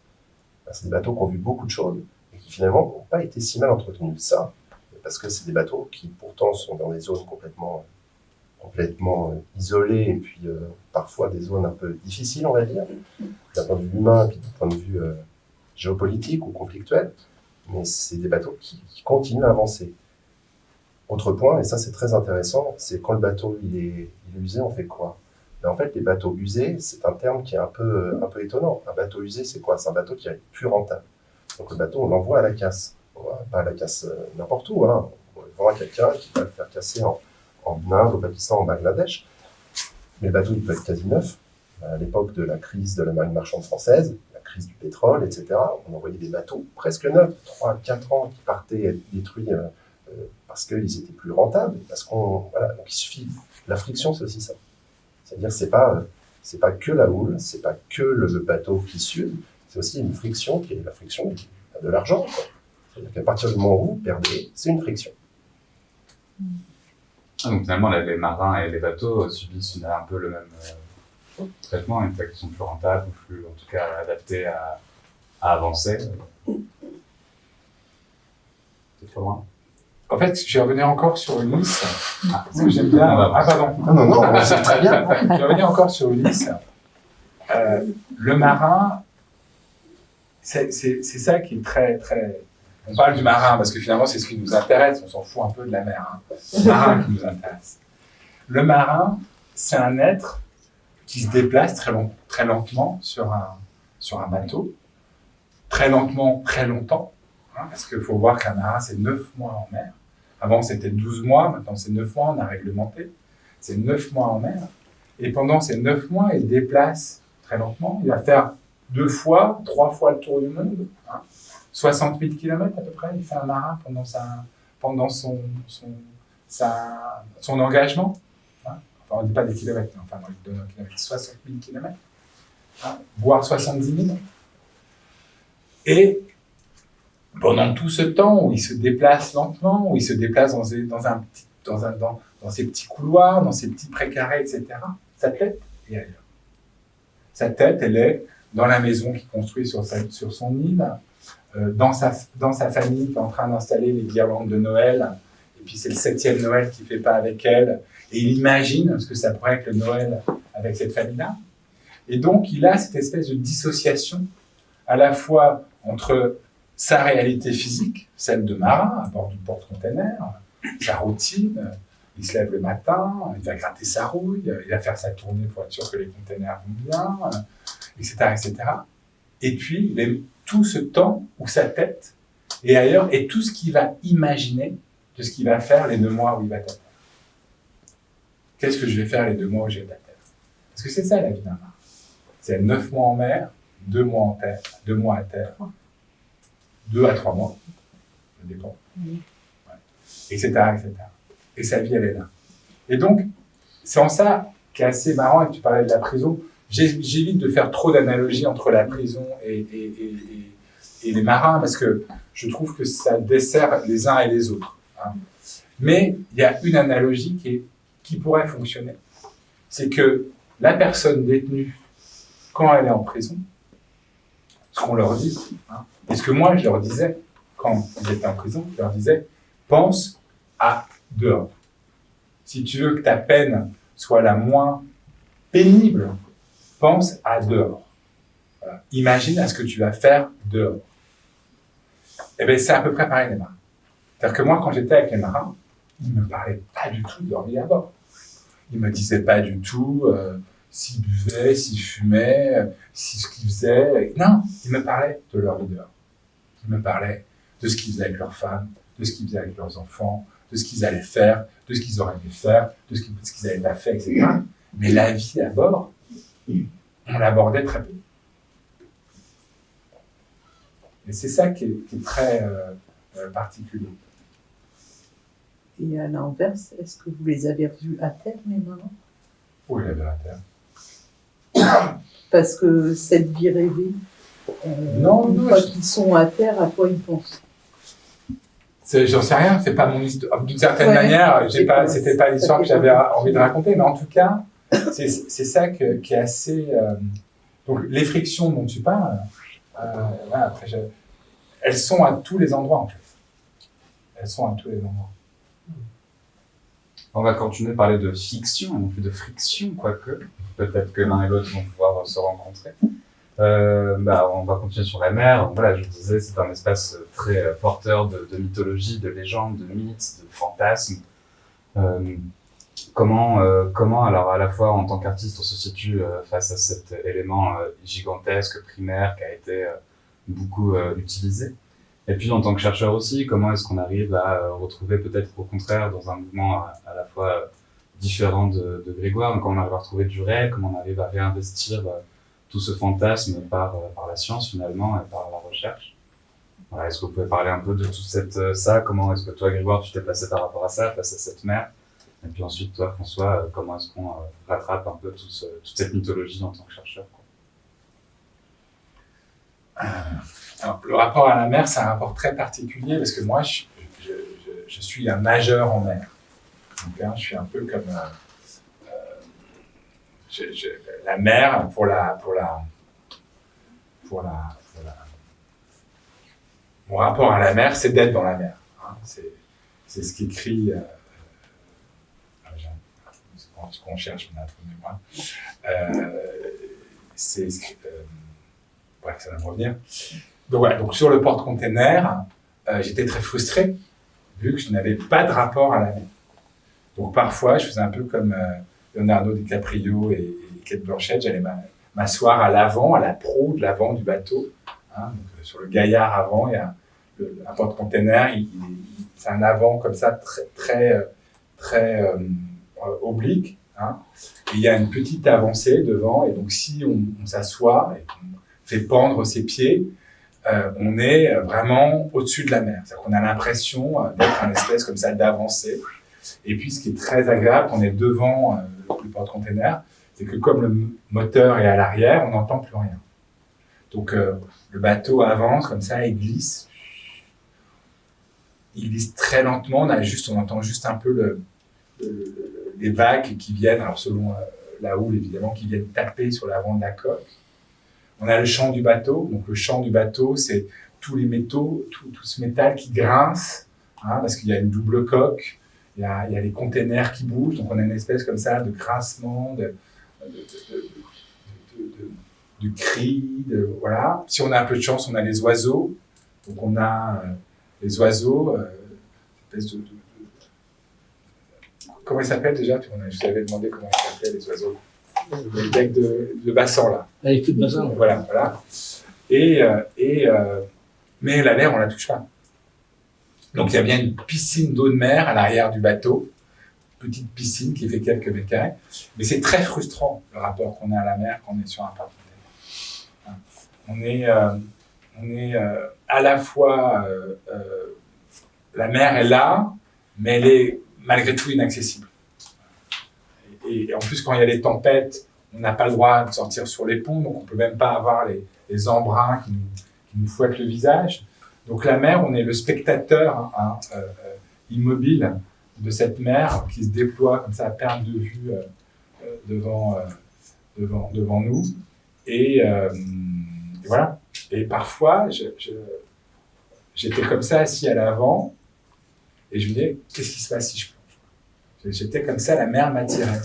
c'est des bateaux qui ont vu beaucoup de choses et qui finalement n'ont pas été si mal entretenus. Ça, parce que c'est des bateaux qui pourtant sont dans des zones complètement isolées et puis parfois des zones un peu difficiles, on va dire, d'un point de vue humain et puis d'un point de vue géopolitique ou conflictuel. Mais c'est des bateaux qui continuent à avancer. Autre point, et ça c'est très intéressant, c'est quand le bateau il est usé, on fait quoi? Ben, en fait, les bateaux usés, c'est un terme qui est un peu étonnant. Un bateau usé, c'est quoi? C'est un bateau qui est plus rentable. Donc le bateau, on l'envoie à la casse. Pas à la casse n'importe où. On le vend à quelqu'un qui va le faire casser en en Inde, au Pakistan, en Bangladesh. Mais le bateau, il peut être quasi neuf. À l'époque de la crise de la marine marchande française, la crise du pétrole, etc., on envoyait des bateaux presque neufs, 3 à 4 ans, qui partaient être détruits parce qu'ils étaient plus rentables. Voilà. Donc il suffit. La friction, c'est aussi ça. C'est-à-dire, c'est pas que la houle, c'est pas que le bateau qui sude, c'est aussi une friction qui est la friction de l'argent. C'est-à-dire qu'à partir du moment où vous perdez, c'est une friction. Donc finalement, les marins et les bateaux subissent un peu le même traitement, une fois qu'ils sont plus rentables, ou plus, en tout cas, adaptés à avancer. C'est trop loin. En fait, je vais revenir encore sur Ulysse, parce que j'aime bien... Ah, pardon. Non, c'est très bien. Je vais revenir encore sur Ulysse. Le marin, c'est ça qui est très, très... On parle du marin, parce que finalement, c'est ce qui nous intéresse. On s'en fout un peu de la mer. Hein. C'est le marin qui nous intéresse. Le marin, c'est un être qui se déplace très lentement sur un bateau. Très lentement, très longtemps. Hein, parce qu'il faut voir qu'un marin, c'est 9 mois en mer. Avant, c'était 12 mois. Maintenant, c'est 9 mois. On a réglementé. C'est 9 mois en mer. Et pendant ces 9 mois, il déplace très lentement. Il va faire 2 fois, 3 fois le tour du monde. Hein. 60 000 km à peu près, il fait un marin pendant son engagement. Hein. Enfin, on ne dit pas des kilomètres, mais enfin, on lui donne un kilomètre, 60 000 km, hein, voire 70 000. Et pendant tout ce temps où il se déplace lentement, où il se déplace dans ses petits couloirs, dans ses petits précarés, etc., sa tête est ailleurs. Sa tête, elle est dans la maison qu'il construit sur son île, dans sa famille qui est en train d'installer les guirlandes de Noël, et puis c'est le 7e Noël qu'il ne fait pas avec elle, et il imagine ce que ça pourrait être le Noël avec cette famille-là. Et donc, il a cette espèce de dissociation, à la fois entre sa réalité physique, celle de marin, à bord du porte-container, sa routine, il se lève le matin, il va gratter sa rouille, il va faire sa tournée pour être sûr que les containers vont bien, etc., etc. Et puis, tout ce temps où sa tête est ailleurs et tout ce qu'il va imaginer de ce qu'il va faire les 2 mois où il va à terre. Qu'est-ce que je vais faire les 2 mois où je vais à terre? Parce que c'est ça la vie d'un marin. C'est 9 mois en mer, 2 mois en terre, 2 mois à terre, 2 à 3 mois, ça dépend, ouais. Etc., etc. Et sa vie, elle est là. Et donc, c'est en ça qui est assez marrant, et tu parlais de la prison. J'évite de faire trop d'analogies entre la prison et les marins, parce que je trouve que ça dessert les uns et les autres. Hein. Mais il y a une analogie qui pourrait fonctionner. C'est que la personne détenue, quand elle est en prison, ce qu'on leur dit, hein, et ce que moi je leur disais quand ils étaient en prison, je leur disais, pense à dehors. Si tu veux que ta peine soit la moins pénible, pense à dehors. Voilà. Imagine à ce que tu vas faire dehors. Eh bien, c'est à peu près pareil les marins. C'est-à-dire que moi, quand j'étais avec les marins, ils ne me parlaient pas du tout de leur vie à bord. Ils ne me disaient pas du tout s'ils buvaient, s'ils fumaient, ce qu'ils faisaient. Non, ils me parlaient de leur vie dehors. Ils me parlaient de ce qu'ils faisaient avec leurs femmes, de ce qu'ils faisaient avec leurs enfants, de ce qu'ils allaient faire, de ce qu'ils auraient aimé faire, de ce qu'ils n'avaient pas fait, etc. Mais la vie à bord, on l'abordait très peu. Et c'est ça qui est très particulier. Et à l'inverse, est-ce que vous les avez revus à terre, les marins? Oui, la vie à terre. Parce que cette vie rêvée, une fois qu'ils sont à terre, à quoi ils pensent? J'en sais rien, c'est pas mon histoire. D'une certaine manière, c'était pas l'histoire que j'avais envie de raconter, mais en tout cas, c'est ça qui est assez. Donc, les frictions dont tu parles, voilà, après, elles sont à tous les endroits, en fait. Elles sont à tous les endroits. On va continuer à parler de fiction et non plus de friction, quoique. Peut-être que l'un et l'autre vont pouvoir se rencontrer. On va continuer sur la mer. Voilà, je vous disais, c'est un espace très porteur de mythologie, de légendes, de mythes, de fantasmes. Comment, alors à la fois en tant qu'artiste, on se situe face à cet élément gigantesque, primaire, qui a été beaucoup utilisé. Et puis en tant que chercheur aussi, comment est-ce qu'on arrive à retrouver peut-être au contraire dans un mouvement à la fois différent de Grégoire. Donc, comment on arrive à retrouver du réel, comment on arrive à réinvestir tout ce fantasme par la science finalement et par la recherche. Voilà, est-ce que vous pouvez parler un peu de tout ça? Comment est-ce que toi, Grégoire, tu t'es placé par rapport à ça, face à cette mer? Et puis ensuite, toi, François, comment est-ce qu'on rattrape un peu toute cette mythologie en tant que chercheur, quoi? Alors, le rapport à la mer, c'est un rapport très particulier parce que moi, je suis un nageur en mer. Donc, hein, je suis un peu comme la mer mon rapport à la mer, c'est d'être dans la mer. Hein. C'est ce qu'écrit ce qu'on cherche, on a trouvé moi. Bref, ça va me revenir. Donc voilà, donc sur le porte-container, j'étais très frustré, vu que je n'avais pas de rapport à la mer. Donc parfois, je faisais un peu comme Leonardo DiCaprio et Cate Blanchett, j'allais m'asseoir à l'avant, à la proue de l'avant du bateau. Hein, donc, sur le gaillard avant, il y a un porte-container, c'est un avant comme ça, très oblique. Hein, et il y a une petite avancée devant, et donc si on s'assoit et qu'on fait pendre ses pieds, on est vraiment au-dessus de la mer. C'est-à-dire qu'on a l'impression d'être un espèce comme ça d'avancée. Et puis, ce qui est très agréable quand on est devant le porte-container, c'est que comme le moteur est à l'arrière, on n'entend plus rien. Donc, le bateau avance comme ça, il glisse très lentement. On entend juste un peu les vagues qui viennent, alors selon la houle évidemment, qui viennent taper sur l'avant de la coque. On a le chant du bateau. Donc, le chant du bateau, c'est tous les métaux, tout ce métal qui grince, hein, parce qu'il y a une double coque. Il y a les containers qui bougent, donc on a une espèce comme ça de grincement, de cris, voilà. Si on a un peu de chance, on a les oiseaux. Donc on a les oiseaux, espèce de comment ils s'appellent déjà? Je t'avais demandé comment ils s'appelaient les oiseaux. Les becs de bassan là. Les feux de bassin. Voilà. Mais la mer, on la touche pas. Donc il y a bien une piscine d'eau de mer à l'arrière du bateau, petite piscine qui fait quelques mètres carrés, mais c'est très frustrant le rapport qu'on a à la mer quand on est sur un porte-container. On est à la fois la mer est là, mais elle est malgré tout inaccessible. Et en plus quand il y a les tempêtes, on n'a pas le droit de sortir sur les ponts, donc on peut même pas avoir les embruns qui nous fouettent le visage. Donc la mer, on est le spectateur immobile de cette mer qui se déploie comme ça à perte de vue devant nous. Et voilà. Et parfois, j'étais comme ça assis à l'avant et je me disais, qu'est-ce qui se passe si je plonge? J'étais comme ça, la mer m'attirait.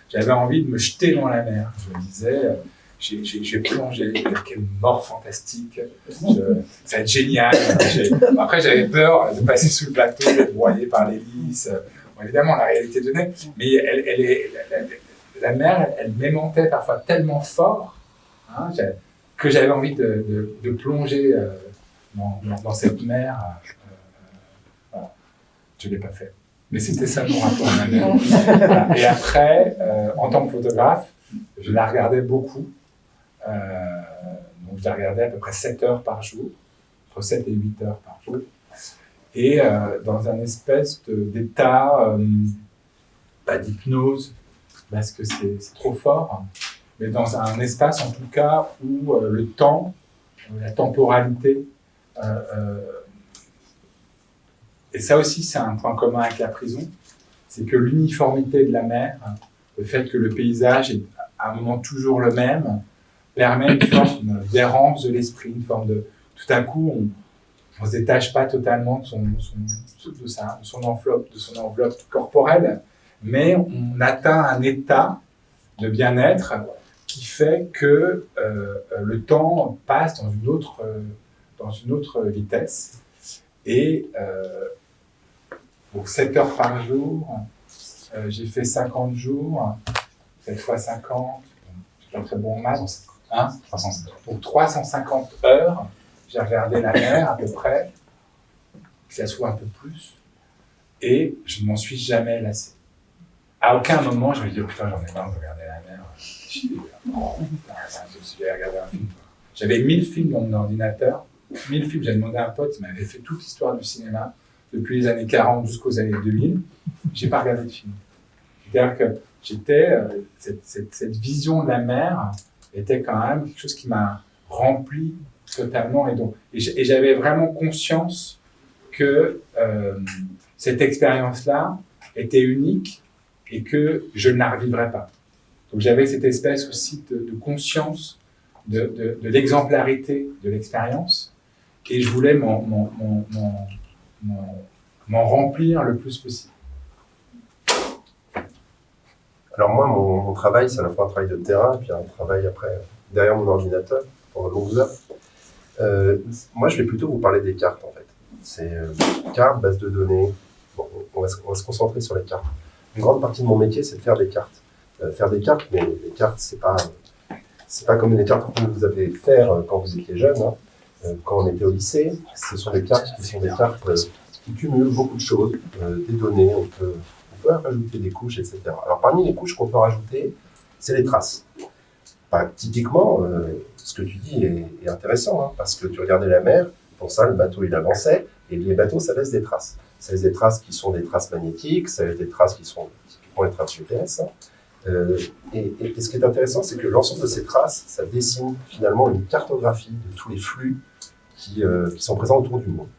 J'avais envie de me jeter dans la mer. Je me disais... J'ai plongé, quelle mort fantastique, ça va être génial. Après, j'avais peur de passer sous le plateau, d'être broyé par l'hélice. Bon, évidemment, la réalité donnait, mais la mer, elle m'aimantait parfois tellement fort, hein, que j'avais envie de plonger dans cette mer. Voilà. Je ne l'ai pas fait. Mais c'était ça mon rapport à la mer. Et après, en tant que photographe, je la regardais beaucoup. Donc je la regardais à peu près 7 heures par jour, entre 7 et 8 heures par jour, et dans un espèce d'état, pas d'hypnose, parce que c'est trop fort, mais dans un espace en tout cas où le temps, la temporalité, et ça aussi c'est un point commun avec la prison, c'est que l'uniformité de la mer, le fait que le paysage est à un moment toujours le même, permet une forme d'errance de l'esprit, une forme de... Tout à coup, on ne se détache pas totalement de son enveloppe corporelle, mais on atteint un état de bien-être qui fait que le temps passe dans une autre vitesse. Et pour 7 heures par jour, j'ai fait 50 jours, 7 fois 50, c'est un très bon maths. Hein, 350. Donc 350 heures, j'ai regardé la mer à peu près, que ça soit un peu plus, et je ne m'en suis jamais lassé. À aucun moment, je me dis, oh, putain, j'en ai marre de regarder la mer. C'est un sujet à regarder un film. J'avais 1000 films dans mon ordinateur. 1000 films, j'avais demandé à un pote, il m'avait fait toute l'histoire du cinéma, depuis les années 40 jusqu'aux années 2000. J'ai pas regardé de film. C'est-à-dire que cette vision de la mer était quand même quelque chose qui m'a rempli totalement. Et j'avais vraiment conscience que cette expérience-là était unique et que je ne la revivrais pas. Donc j'avais cette espèce aussi de conscience de l'exemplarité de l'expérience et je voulais m'en remplir le plus possible. Alors moi, mon travail, c'est à la fois un travail de terrain, puis un travail après derrière mon ordinateur pendant de longues heures. Moi, je vais plutôt vous parler des cartes, en fait. C'est cartes, bases de données. Bon, on va se concentrer sur les cartes. Une grande partie de mon métier, c'est de faire des cartes. Mais les cartes, c'est pas comme les cartes que vous avez faire quand vous étiez jeune, hein. Quand on était au lycée. Ce sont des cartes qui sont des cartes qui cumulent beaucoup de choses, des données, on peut rajouter des couches, etc. Alors parmi les couches qu'on peut rajouter, c'est les traces. Typiquement, ce que tu dis est intéressant, hein, parce que tu regardais la mer, pour ça le bateau il avançait, et les bateaux ça laisse des traces. Ça laisse des traces qui sont des traces magnétiques, ça laisse des traces qui sont typiquement les traces GPS. Hein. Et ce qui est intéressant, c'est que l'ensemble de ces traces, ça dessine finalement une cartographie de tous les flux qui sont présents autour du monde.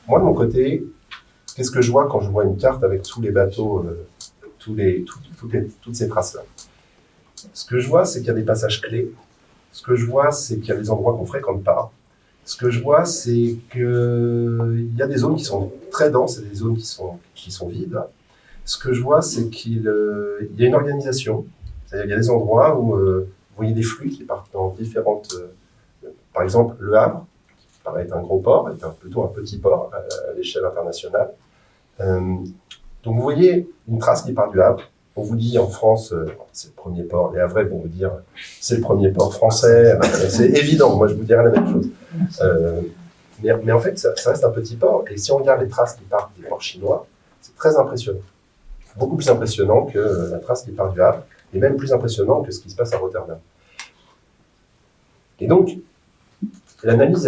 Moi, de mon côté, qu'est-ce que je vois quand je vois une carte avec tous les bateaux, toutes ces traces-là? Ce que je vois, c'est qu'il y a des passages clés. Ce que je vois, c'est qu'il y a des endroits qu'on ne fréquente pas. Ce que je vois, c'est qu'il y a des zones qui sont très denses et des zones qui sont vides. Ce que je vois, c'est qu'il y a une organisation. C'est-à-dire qu'il y a des endroits où vous voyez des flux qui partent dans différentes... par exemple, Le Havre, qui paraît être un gros port, est plutôt un petit port à l'échelle internationale. Donc vous voyez une trace qui part du Havre. On vous dit en France, c'est le premier port. Les Havrais vont vous dire, c'est le premier port français. C'est évident, moi je vous dirais la même chose. Mais en fait, ça reste un petit port. Et si on regarde les traces qui partent des ports chinois, c'est très impressionnant. Beaucoup plus impressionnant que la trace qui part du Havre, et même plus impressionnant que ce qui se passe à Rotterdam. Et donc, l'analyse,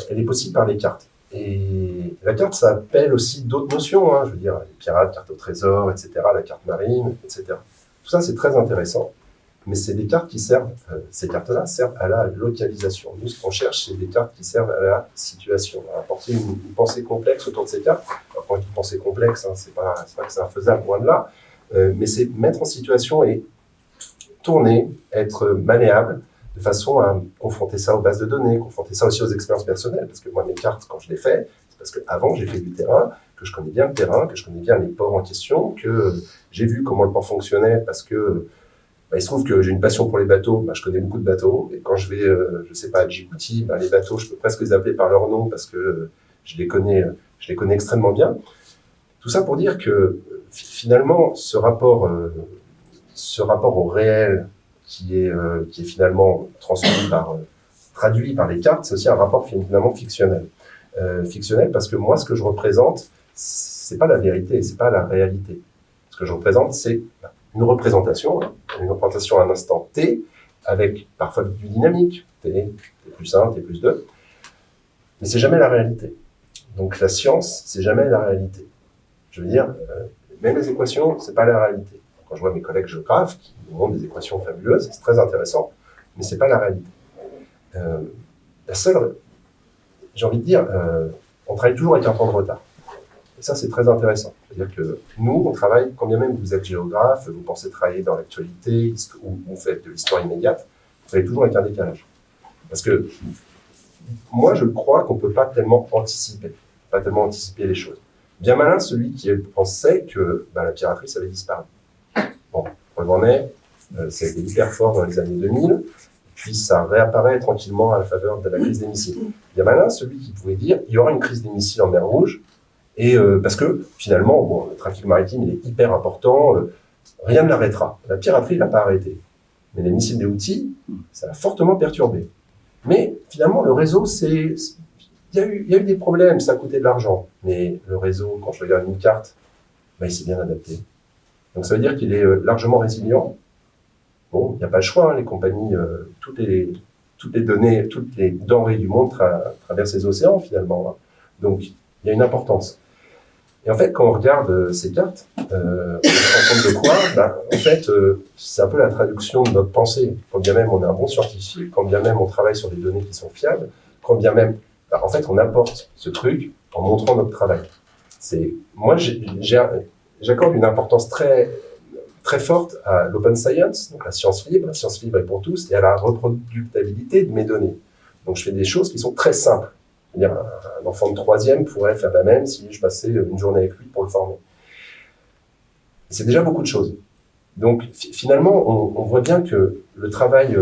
elle est possible par les cartes. Et la carte, ça appelle aussi d'autres notions, hein, je veux dire, les pirates, carte au trésor, etc., la carte marine, etc. Tout ça, c'est très intéressant, mais c'est des cartes qui servent, ces cartes-là servent à la localisation. Nous, ce qu'on cherche, c'est des cartes qui servent à la situation, à apporter une pensée complexe autour de ces cartes. Alors, quand je dis pensée complexe, hein, c'est pas que c'est infaisable, loin de là, mais c'est mettre en situation et tourner, être malléable, de façon à confronter ça aux bases de données, confronter ça aussi aux expériences personnelles. Parce que moi, mes cartes, quand je les fais, c'est parce qu'avant, j'ai fait du terrain, que je connais bien le terrain, que je connais bien les ports en question, que j'ai vu comment le port fonctionnait, parce que il se trouve que j'ai une passion pour les bateaux, je connais beaucoup de bateaux, et quand je vais, je sais pas, à Djibouti, les bateaux, je peux presque les appeler par leur nom, parce que je les connais extrêmement bien. Tout ça pour dire que, finalement, ce rapport au réel, qui est finalement traduit par les cartes, c'est aussi un rapport finalement fictionnel. Fictionnel parce que moi, ce que je représente, c'est pas la vérité, c'est pas la réalité. Ce que je représente, c'est une représentation à un instant T, avec parfois du dynamique, T plus 1, T plus 2, mais c'est jamais la réalité. Donc la science, c'est jamais la réalité. Je veux dire, même les équations, c'est pas la réalité. Quand je vois mes collègues géographes qui nous montrent des équations fabuleuses, c'est très intéressant, mais c'est pas la réalité. La seule, j'ai envie de dire, on travaille toujours avec un temps de retard. Et ça, c'est très intéressant. C'est-à-dire que nous, on travaille, quand bien même vous êtes géographe, vous pensez travailler dans l'actualité, ou vous faites de l'histoire immédiate, vous travaillez toujours avec un décalage. Parce que moi, je crois qu'on ne peut pas tellement anticiper les choses. Bien malin celui qui pensait que la piraterie, ça avait disparu. Bon, preuve en est, ça a été hyper fort dans les années 2000, puis ça réapparaît tranquillement à la faveur de la crise des missiles. Bien malin celui qui pouvait dire il y aura une crise des missiles en mer Rouge, et parce que finalement, le trafic maritime il est hyper important, rien ne l'arrêtera. La piraterie ne l'a pas arrêté. Mais les missiles des Houthis, ça l'a fortement perturbé. Mais finalement, le réseau s'est il y a eu des problèmes, ça a coûté de l'argent. Mais le réseau, quand je regarde une carte, il s'est bien adapté. Donc ça veut dire qu'il est largement résilient. Bon, il n'y a pas le choix, hein, les compagnies, toutes les données, toutes les denrées du monde traversent les océans finalement. Hein. Donc il y a une importance. Et en fait, quand on regarde ces cartes, on se rend compte de quoi? En fait, c'est un peu la traduction de notre pensée. Quand bien même on est un bon scientifique, quand bien même on travaille sur des données qui sont fiables, quand bien même, en fait, on apporte ce truc en montrant notre travail. Moi, j'accorde une importance très, très forte à l'open science, donc la science libre est pour tous, et à la reproductibilité de mes données. Donc, je fais des choses qui sont très simples. C'est-à-dire, un enfant de 3e pourrait faire la même si je passais une journée avec lui pour le former. C'est déjà beaucoup de choses. Donc, finalement, on voit bien que le travail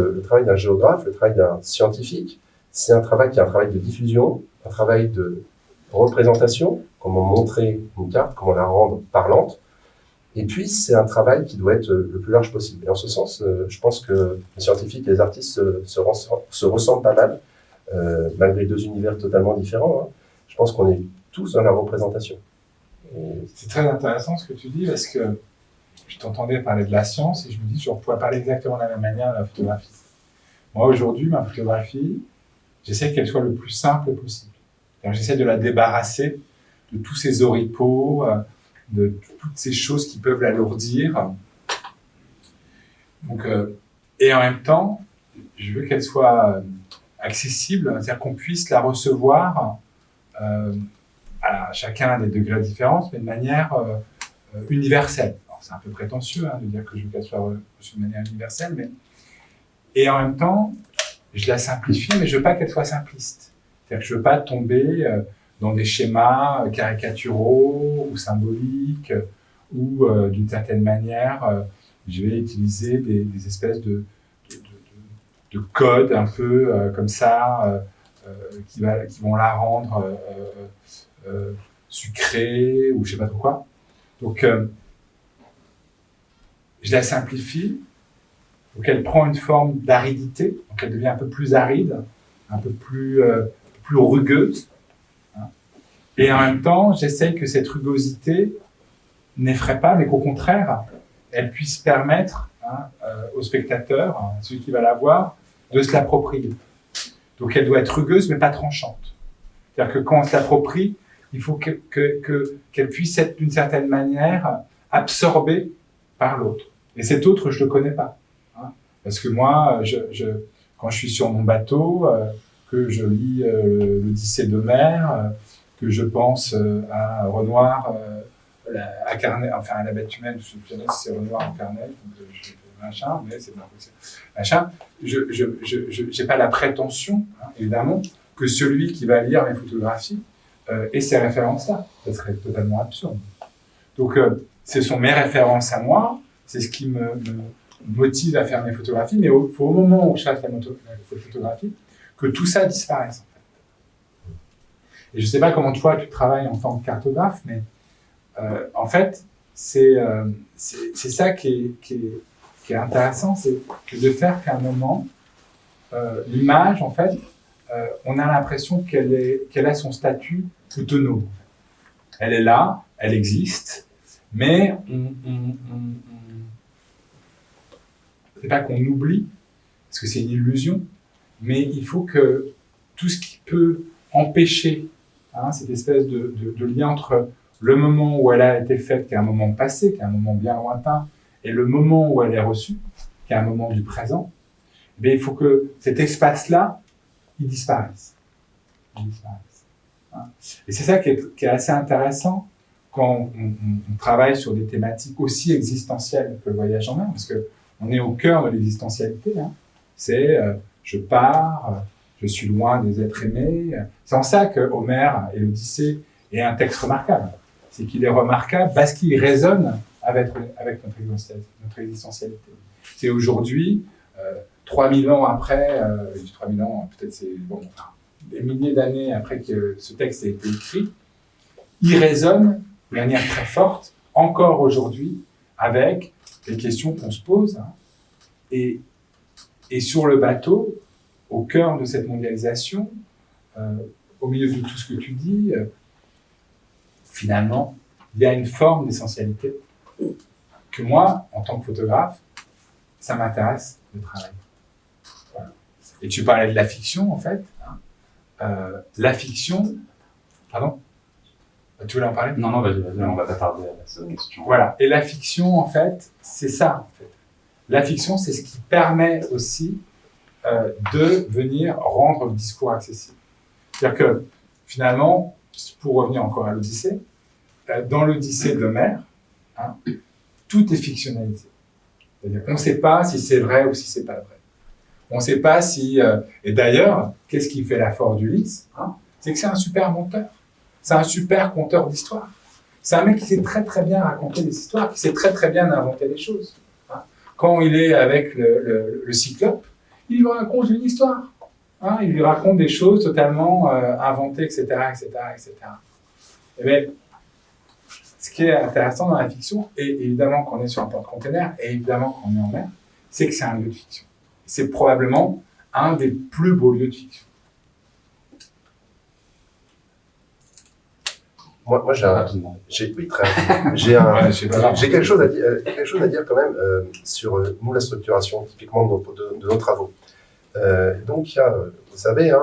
d'un géographe, le travail d'un scientifique, c'est un travail qui est un travail de diffusion, un travail de représentation, comment montrer une carte, comment la rendre parlante. Et puis, c'est un travail qui doit être le plus large possible. Et en ce sens, je pense que les scientifiques et les artistes se ressemblent pas mal. Malgré deux univers totalement différents, hein, je pense qu'on est tous dans la représentation. C'est très intéressant ce que tu dis, parce que je t'entendais parler de la science et je me dis que je pourrais parler exactement de la même manière de la photographie. Moi, aujourd'hui, ma photographie, j'essaie qu'elle soit le plus simple possible. J'essaie de la débarrasser de tous ces oripeaux, de toutes ces choses qui peuvent l'alourdir. Donc, et en même temps, je veux qu'elle soit accessible, c'est-à-dire qu'on puisse la recevoir à chacun à des degrés différents, mais de manière universelle. Alors, c'est un peu prétentieux de dire que je veux qu'elle soit reçue de manière universelle, mais... Et en même temps, je la simplifie, mais je veux pas qu'elle soit simpliste. C'est-à-dire que je veux pas tomber dans des schémas caricaturaux ou symboliques, ou d'une certaine manière, je vais utiliser des espèces de codes un peu comme ça, qui vont la rendre sucrée ou je sais pas trop quoi. Donc, je la simplifie, donc elle prend une forme d'aridité, donc elle devient un peu plus aride, un peu plus rugueuse. Hein. Et en même temps, j'essaye que cette rugosité n'effraie pas, mais qu'au contraire, elle puisse permettre au spectateur, celui qui va la voir, de se l'approprier. Donc elle doit être rugueuse, mais pas tranchante. C'est-à-dire que quand on se l'approprie, il faut qu'elle puisse être d'une certaine manière absorbée par l'autre. Et cet autre, je le connais pas. Hein. Parce que moi, quand je suis sur mon bateau, que je lis l'Odyssée d'Homère, que je pense à Renoir, à Carnet, enfin à la bête humaine, je ne sais pas si c'est Renoir ou Carnet, machin, mais c'est pas possible. Machin, je n'ai pas la prétention, évidemment, que celui qui va lire mes photographies ait ces références-là. Ça serait totalement absurde. Donc, ce sont mes références à moi, c'est ce qui me motive à faire mes photographies, mais il faut au moment où je fasse la photographie que tout ça disparaisse. En fait. Et je ne sais pas comment toi tu travailles en tant que cartographe, mais en fait, c'est ça qui est intéressant, c'est de faire qu'à un moment, l'image, en fait, on a l'impression qu'elle a son statut autonome. Elle est là, elle existe, mais c'est pas qu'on oublie, parce que c'est une illusion, mais il faut que tout ce qui peut empêcher cette espèce de lien entre le moment où elle a été faite, qui est un moment passé, qui est un moment bien lointain, et le moment où elle est reçue, qui est un moment du présent, il faut que cet espace-là, il disparaisse. Et c'est ça qui est assez intéressant quand on travaille sur des thématiques aussi existentielles que le voyage en mer, parce qu'on est au cœur de l'existentialité. C'est je pars, je suis loin des êtres aimés. C'est en ça que Homère et l'Odyssée est un texte remarquable. C'est qu'il est remarquable parce qu'il résonne avec notre existentialité. C'est aujourd'hui, 3000 ans après, 3000 ans, peut-être c'est des milliers d'années après que ce texte ait été écrit, il résonne de manière très forte, encore aujourd'hui, avec les questions qu'on se pose. Et sur le bateau, au cœur de cette mondialisation, au milieu de tout ce que tu dis, finalement, il y a une forme d'essentialité que moi, en tant que photographe, ça m'intéresse de travailler. Voilà. Et tu parlais de la fiction, en fait. La fiction... Pardon ? Tu voulais en parler ? Non, vas-y, on va pas tarder à cette question. Voilà. Et la fiction, en fait, c'est ça, en fait. La fiction, c'est ce qui permet aussi de venir rendre le discours accessible. C'est-à-dire que, finalement, pour revenir encore à l'Odyssée, dans l'Odyssée d'Homère, tout est fictionnalisé. C'est-à-dire qu'on ne sait pas si c'est vrai ou si c'est pas vrai. On ne sait pas si... Et d'ailleurs, qu'est-ce qui fait la force d'Ulysse ? C'est que c'est un super monteur. C'est un super conteur d'histoires. C'est un mec qui sait très très bien raconter des histoires, qui sait très très bien inventer des choses. Quand il est avec le Cyclope, il lui raconte une histoire. Il lui raconte des choses totalement inventées, etc., etc., etc. Et bien, ce qui est intéressant dans la fiction, et évidemment qu'on est sur un porte-container, et évidemment qu'on est en mer, c'est que c'est un lieu de fiction. C'est probablement un des plus beaux lieux de fiction. Moi j'ai quelque chose à dire quand même sur nous la structuration typiquement de nos travaux. Donc il y a, vous savez,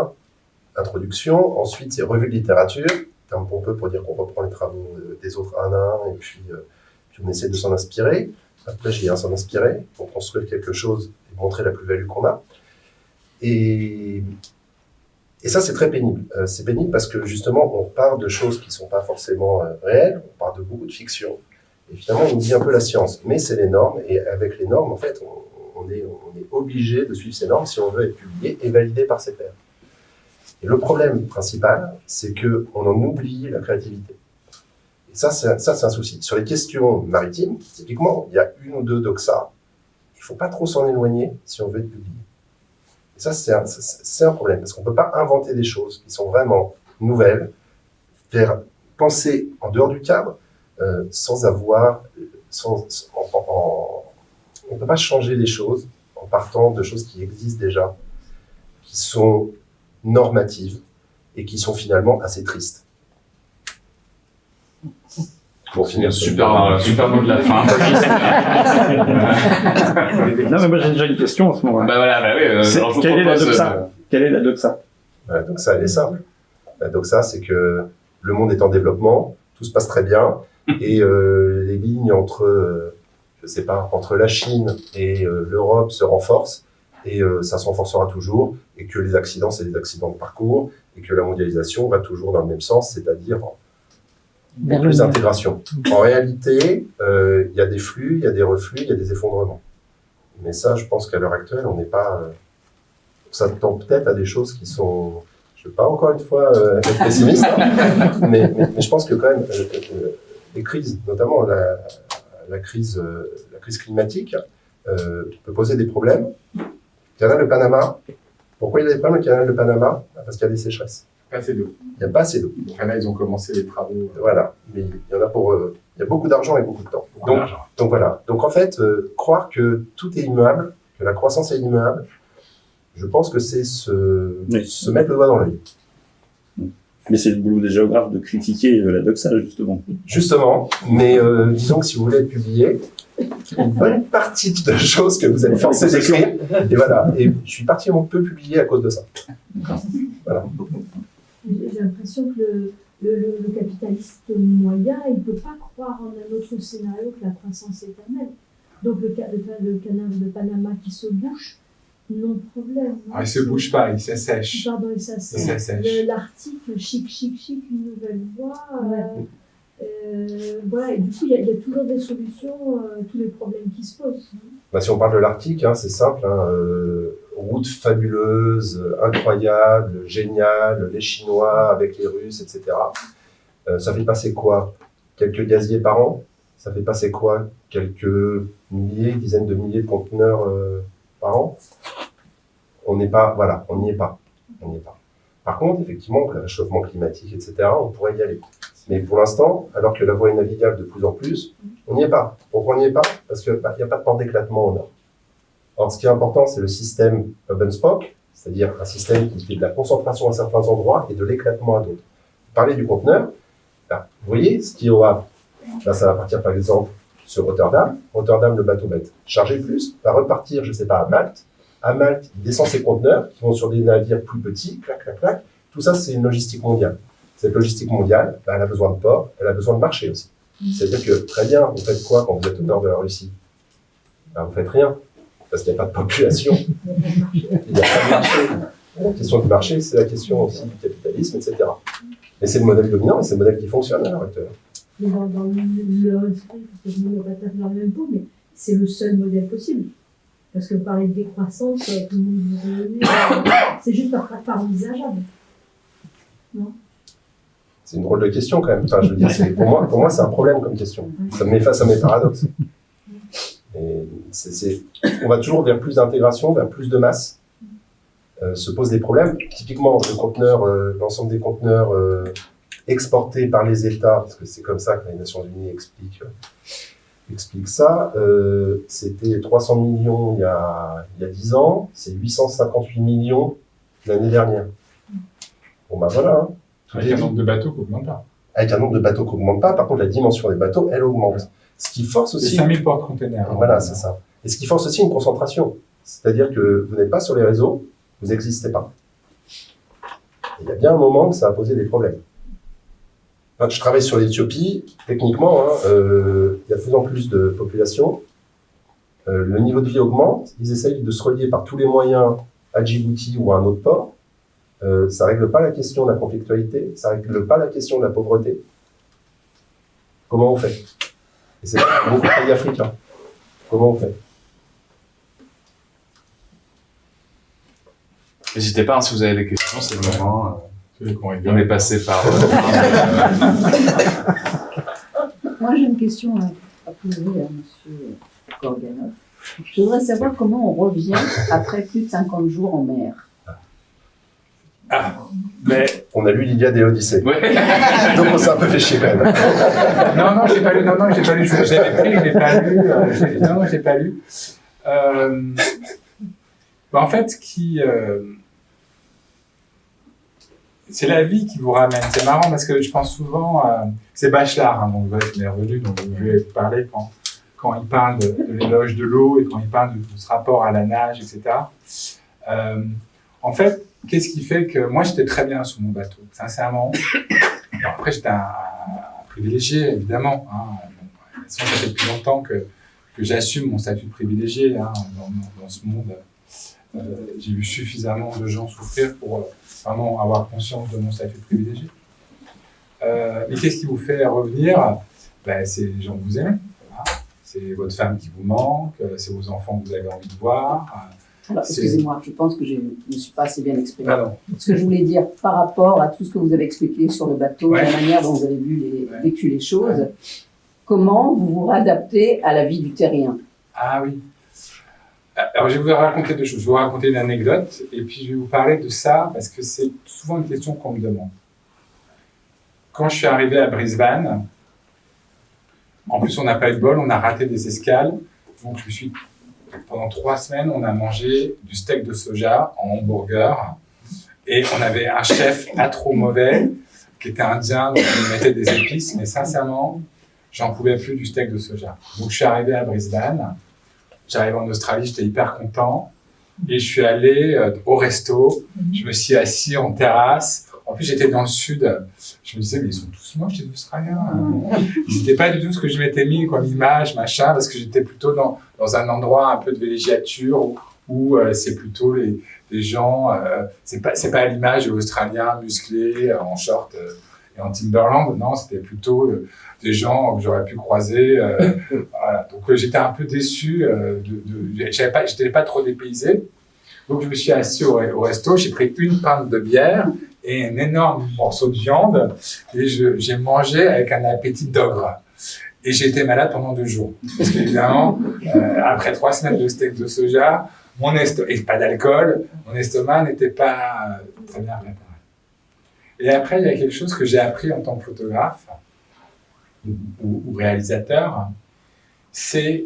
introduction, ensuite c'est revue de littérature, terme pompeux pour dire qu'on reprend les travaux des autres un à un et puis on essaie de s'en inspirer. Après j'ai s'en inspirer pour construire quelque chose et montrer la plus-value qu'on a. Et ça, c'est très pénible. C'est pénible parce que, justement, on part de choses qui ne sont pas forcément réelles, on part de beaucoup de fiction. Et finalement, on dit un peu la science. Mais c'est les normes, et avec les normes, en fait, on est obligé de suivre ces normes si on veut être publié et validé par ses pairs. Et le problème principal, c'est qu'on en oublie la créativité. Et ça, c'est un souci. Sur les questions maritimes, typiquement, il y a une ou deux doxas. Il ne faut pas trop s'en éloigner si on veut être publié. Ça, c'est un problème, parce qu'on ne peut pas inventer des choses qui sont vraiment nouvelles, faire penser en dehors du cadre, sans avoir... on ne peut pas changer les choses en partant de choses qui existent déjà, qui sont normatives et qui sont finalement assez tristes. Pour finir, super mot de la fin. Non, mais moi j'ai déjà une question en ce moment. Oui. Quelle est la doxa ? Quelle est la doxa ? La doxa, elle est simple. La doxa, c'est que le monde est en développement, tout se passe très bien, et les lignes entre la Chine et l'Europe se renforcent, et ça se renforcera toujours, et que les accidents, c'est des accidents de parcours, et que la mondialisation va toujours dans le même sens, c'est-à-dire plus d'intégration. En réalité, il y a des flux, il y a des reflux, il y a des effondrements. Mais ça, je pense qu'à l'heure actuelle, on n'est pas... ça tend peut-être à des choses qui sont... Je ne veux pas encore une fois être pessimiste, mais je pense que quand même, les crises, notamment la crise climatique, peut poser des problèmes. Le canal de Panama, pourquoi il y a des problèmes avec le canal de Panama ? Parce qu'il y a des sécheresses. Pas assez d'eau. Il n'y a pas assez d'eau. Enfin, là, ils ont commencé les travaux. Voilà, mais il y en a il y a beaucoup d'argent et beaucoup de temps. Donc voilà. Donc en fait, croire que tout est immuable, que la croissance est immuable, je pense que c'est se mettre le doigt dans l'œil. Mais c'est le boulot des géographes de critiquer la doxa, justement. Justement, mais disons que si vous voulez être publié, une bonne partie de choses que vous allez forcer d'écrire, et voilà. Et je suis particulièrement peu publié à cause de ça. Voilà. J'ai l'impression que le capitaliste moyen, il ne peut pas croire en un autre scénario que la croissance éternelle. Donc le canal de Panama qui se bouche, non problème. Il ne se bouge pas, il s'assèche. Pardon, il s'assèche. L'Arctique, chic, une nouvelle voie. Voilà, et du coup, il y a toujours des solutions à tous les problèmes qui se posent. Si on parle de l'Arctique, c'est simple. Route fabuleuse, incroyable, géniale, les Chinois avec les Russes, etc. Ça fait passer quoi ? Quelques gaziers par an ? Ça fait passer quoi ? Quelques dizaines de milliers de conteneurs par an ? On n'y est pas. Par contre, effectivement, le réchauffement climatique, etc., on pourrait y aller. Mais pour l'instant, alors que la voie est navigable de plus en plus, on n'y est pas. Pourquoi on n'y est pas ? Parce qu'il n'y a pas de port d'éclatement au nord. Or, ce qui est important, c'est le système hub and spoke, c'est-à-dire un système qui fait de la concentration à certains endroits et de l'éclatement à d'autres. Vous parlez du conteneur, là, vous voyez ce qu'il y a au Havre. Là, ça va partir par exemple sur Rotterdam. Rotterdam, le bateau va être chargé plus, va repartir, je ne sais pas, à Malte. À Malte, il descend ses conteneurs qui vont sur des navires plus petits, clac, clac, clac. Tout ça, c'est une logistique mondiale. Cette logistique mondiale, ben, elle a besoin de port, elle a besoin de marché aussi. C'est-à-dire que, très bien, vous faites quoi quand vous êtes au nord de la Russie? Ben, vous faites rien, parce qu'il n'y a pas de population. Il n'y a pas de marché. La question du marché, c'est la question aussi du capitalisme, etc. Et c'est le modèle dominant, et c'est le modèle qui fonctionne à l'heure actuelle. Mais dans l'esprit, parce que je ne vais pas taper dans le même pot, mais c'est le seul modèle possible. Parce que parler de décroissance, tout le monde vous réunit, c'est juste pas envisageable. Non? C'est une drôle de question quand même. Enfin, je veux dire, pour moi, c'est un problème comme question. Ça me met face à mes paradoxes. Et on va toujours vers plus d'intégration, vers plus de masse. Se posent des problèmes. Typiquement, l'ensemble des conteneurs exportés par les États, parce que c'est comme ça que les Nations Unies expliquent ça. C'était 300 millions il y a 10 ans, c'est 858 millions l'année dernière. Bon ben voilà. Avec un nombre de bateaux qui n'augmente pas. Avec un nombre de bateaux qui n'augmente pas, par contre la dimension des bateaux, elle augmente. Ce qui force aussi... C'est 5000 porte-containers. Voilà, c'est ça. Et ce qui force aussi une concentration. C'est-à-dire que vous n'êtes pas sur les réseaux, vous n'existez pas. Et il y a bien un moment que ça a posé des problèmes. Enfin, je travaille sur l'Éthiopie, techniquement, il y a de plus en plus de population. Le niveau de vie augmente, ils essayent de se relier par tous les moyens à Djibouti ou à un autre port. Ça règle pas la question de la conflictualité, ça règle pas la question de la pauvreté. Comment on fait? Et c'est beaucoup de pays africains. Comment on fait? N'hésitez pas, hein, si vous avez des questions, c'est le moment. On est passé par... Moi, j'ai une question à poser à M. Gorganov. Je voudrais savoir comment on revient après plus de 50 jours en mer. Ah, mais... On a lu l'Iliade et l'Odyssée. Ouais. Donc on s'est un peu fait chier quand même. non, j'ai pas lu. Je l'avais pris, je l'ai pas lu. Non, j'ai pas lu. En fait, c'est la vie qui vous ramène. C'est marrant parce que je pense souvent, c'est Bachelard, hein, donc il est revenu, donc je vais vous parler quand il parle de l'éloge de l'eau et quand il parle de ce rapport à la nage, etc. En fait, qu'est-ce qui fait que moi j'étais très bien sur mon bateau, sincèrement. Alors après j'étais un privilégié évidemment. Hein. Bon, ça fait depuis longtemps que j'assume mon statut de privilégié hein, dans ce monde. J'ai vu suffisamment de gens souffrir pour vraiment avoir conscience de mon statut de privilégié. Mais qu'est-ce qui vous fait revenir? C'est les gens que vous aimez. Hein. C'est votre femme qui vous manque, c'est vos enfants que vous avez envie de voir. Alors, excusez-moi, je pense que je ne me suis pas assez bien exprimée. Pardon. Ce que je voulais dire par rapport à tout ce que vous avez expliqué sur le bateau, Ouais. la manière dont vous avez vécu les choses, comment vous vous réadaptez à la vie du terrien? Ah oui. Alors, je vais vous raconter deux choses. Je vais vous raconter une anecdote et puis je vais vous parler de ça parce que c'est souvent une question qu'on me demande. Quand je suis arrivé à Brisbane, en plus on n'a pas eu de bol, on a raté des escales. Donc pendant 3 semaines, on a mangé du steak de soja en hamburger et on avait un chef pas trop mauvais qui était indien, donc il mettait des épices, mais sincèrement, j'en pouvais plus du steak de soja. Donc je suis arrivé à Brisbane. J'arrive en Australie, j'étais hyper content. Et je suis allé au resto. Je me suis assis en terrasse. En plus, j'étais dans le sud. Je me disais, mais ils sont tous moches, les Australiens. Ils n'étaient pas du tout ce que je m'étais mis comme image, machin, parce que j'étais plutôt dans un endroit un peu de villégiature où c'est plutôt les gens... c'est pas à l'image de l'Australien musclé, en short et en Timberland. Non, c'était plutôt... des gens que j'aurais pu croiser. Voilà. Donc j'étais un peu déçu. J'étais pas trop dépaysé. Donc je me suis assis au resto, j'ai pris une pinte de bière et un énorme morceau de viande et j'ai mangé avec un appétit d'ogre. Et j'ai été malade pendant 2 jours. Parce qu'évidemment, après 3 semaines de steak de soja, et pas d'alcool, mon estomac n'était pas très bien préparé. Et après, il y a quelque chose que j'ai appris en tant que photographe, ou réalisateur, c'est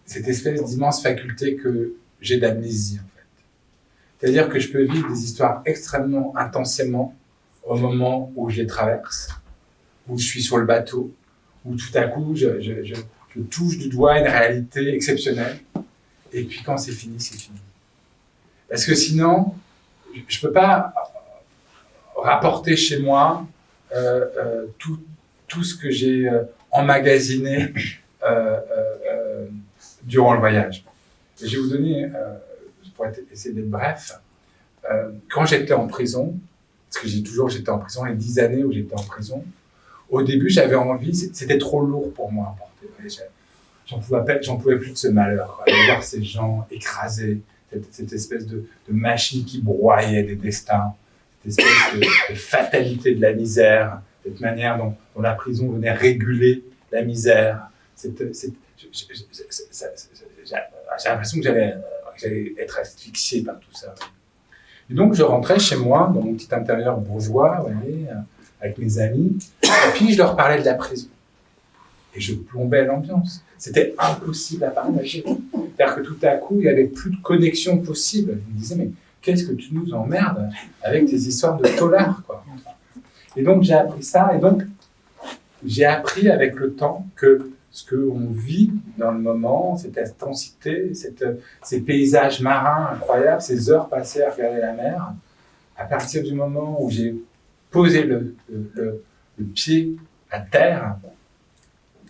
cette espèce d'immense faculté que j'ai d'amnésie en fait. C'est-à-dire que je peux vivre des histoires extrêmement intensément au moment où je les traverse, où je suis sur le bateau, où tout à coup je touche du doigt une réalité exceptionnelle, et puis quand c'est fini, c'est fini. Parce que sinon, je peux pas rapporter chez moi tout ce que j'ai emmagasiné durant le voyage. Et je vais vous donner, pour essayer d'être bref, quand j'étais en prison, parce que j'étais en prison, les 10 années où j'étais en prison, au début j'avais envie, c'était trop lourd pour moi à porter. J'en pouvais plus de ce malheur, quoi, de voir ces gens écrasés, cette espèce de machine qui broyait des destins, cette espèce de fatalité de la misère, cette manière dont la prison venait réguler la misère. J'ai l'impression que j'allais être asphyxié par tout ça. Et donc je rentrais chez moi, dans mon petit intérieur bourgeois, vous voyez, avec mes amis, et puis je leur parlais de la prison. Et je plombais l'ambiance. C'était impossible à partager. C'est-à-dire que tout à coup, il n'y avait plus de connexion possible. Je me disais, mais qu'est-ce que tu nous emmerdes avec tes histoires de tolards, quoi. Et donc j'ai appris ça, et donc j'ai appris avec le temps que ce qu'on vit dans le moment, cette intensité, ces paysages marins incroyables, ces heures passées à regarder la mer, à partir du moment où j'ai posé le pied à terre,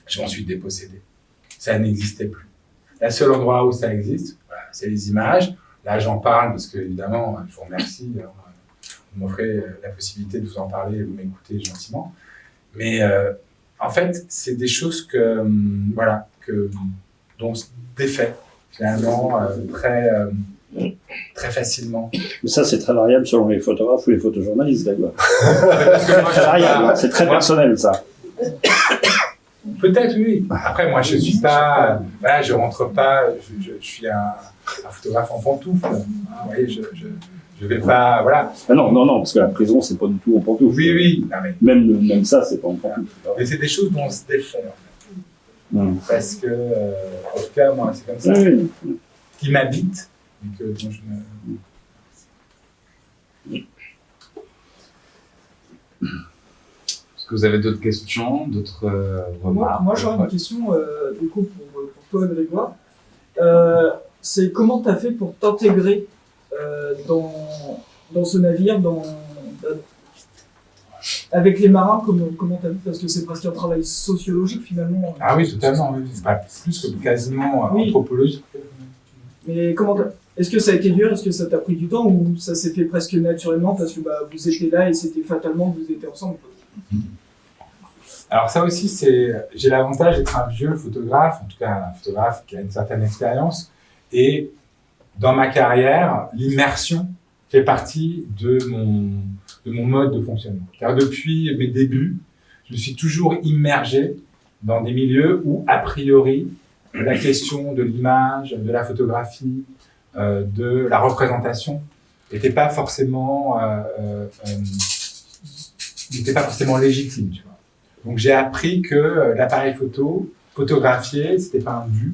je m'en suis dépossédé. Ça n'existait plus. Le seul endroit où ça existe, voilà, c'est les images. Là, j'en parle parce que, évidemment, je vous remercie. Vous m'offrez la possibilité de vous en parler et vous m'écoutez gentiment. Mais en fait, c'est des choses dont on se défait finalement très facilement. Mais ça, c'est très variable selon les photographes ou les photojournalistes, d'accord. Très variable, c'est très personnel, ça. Peut-être, oui. Après, moi, je suis pas, je rentre pas, je suis un photographe en pantoufle. Vous voyez, je vais pas, voilà. Ah non, parce que la prison, c'est pas du tout en pantoufle. Oui. Non, mais... Même ça, c'est pas en pantoufle. Mais c'est des choses dont on se défait, en fait. Mm. Parce que, en tout cas, moi, c'est comme ça. Oui. Qui m'habite, et que dont je me... Est-ce que vous avez d'autres questions, d'autres remarques? Moi j'aurais une question du coup pour toi, Grégoire. C'est comment tu as fait pour t'intégrer dans ce navire, avec les marins, comment tu as vu? Parce que c'est presque un travail sociologique finalement. Ah oui, totalement. Oui. C'est pas plus que quasiment anthropologique. Mais est-ce que ça a été dur? Est-ce que ça t'a pris du temps ou ça s'est fait presque naturellement parce que vous étiez là et c'était fatalement que vous étiez ensemble? Alors ça aussi, j'ai l'avantage d'être un vieux photographe, en tout cas un photographe qui a une certaine expérience, et dans ma carrière, l'immersion fait partie de mon mode de fonctionnement. Car depuis mes débuts, je me suis toujours immergé dans des milieux où, a priori, la question de l'image, de la photographie, de la représentation n'était pas forcément légitime, tu vois. Donc j'ai appris que l'appareil photographié, c'était pas un but,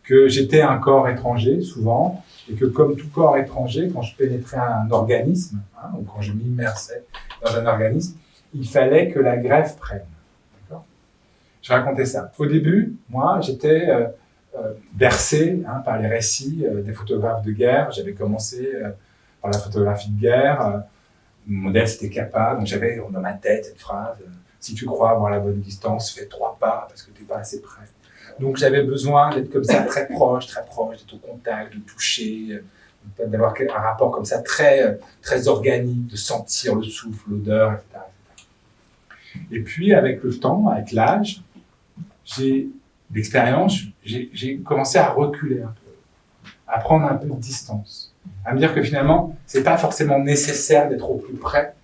que j'étais un corps étranger souvent, et que comme tout corps étranger, quand je pénétrais un organisme, ou quand je m'immersais dans un organisme, il fallait que la greffe prenne. D'accord ? Je racontais ça. Au début, moi, j'étais bercé par les récits des photographes de guerre. J'avais commencé par la photographie de guerre. Mon modèle, c'était Capa, donc j'avais dans ma tête cette phrase si tu crois avoir la bonne distance, fais 3 pas parce que tu n'es pas assez près. Donc j'avais besoin d'être comme ça, très proche, d'être au contact, de toucher, d'avoir un rapport comme ça très organique, de sentir le souffle, l'odeur, etc. Et puis avec le temps, avec l'âge, l'expérience, j'ai commencé à reculer un peu, à prendre un peu de distance, à me dire que finalement, c'est pas forcément nécessaire d'être au plus près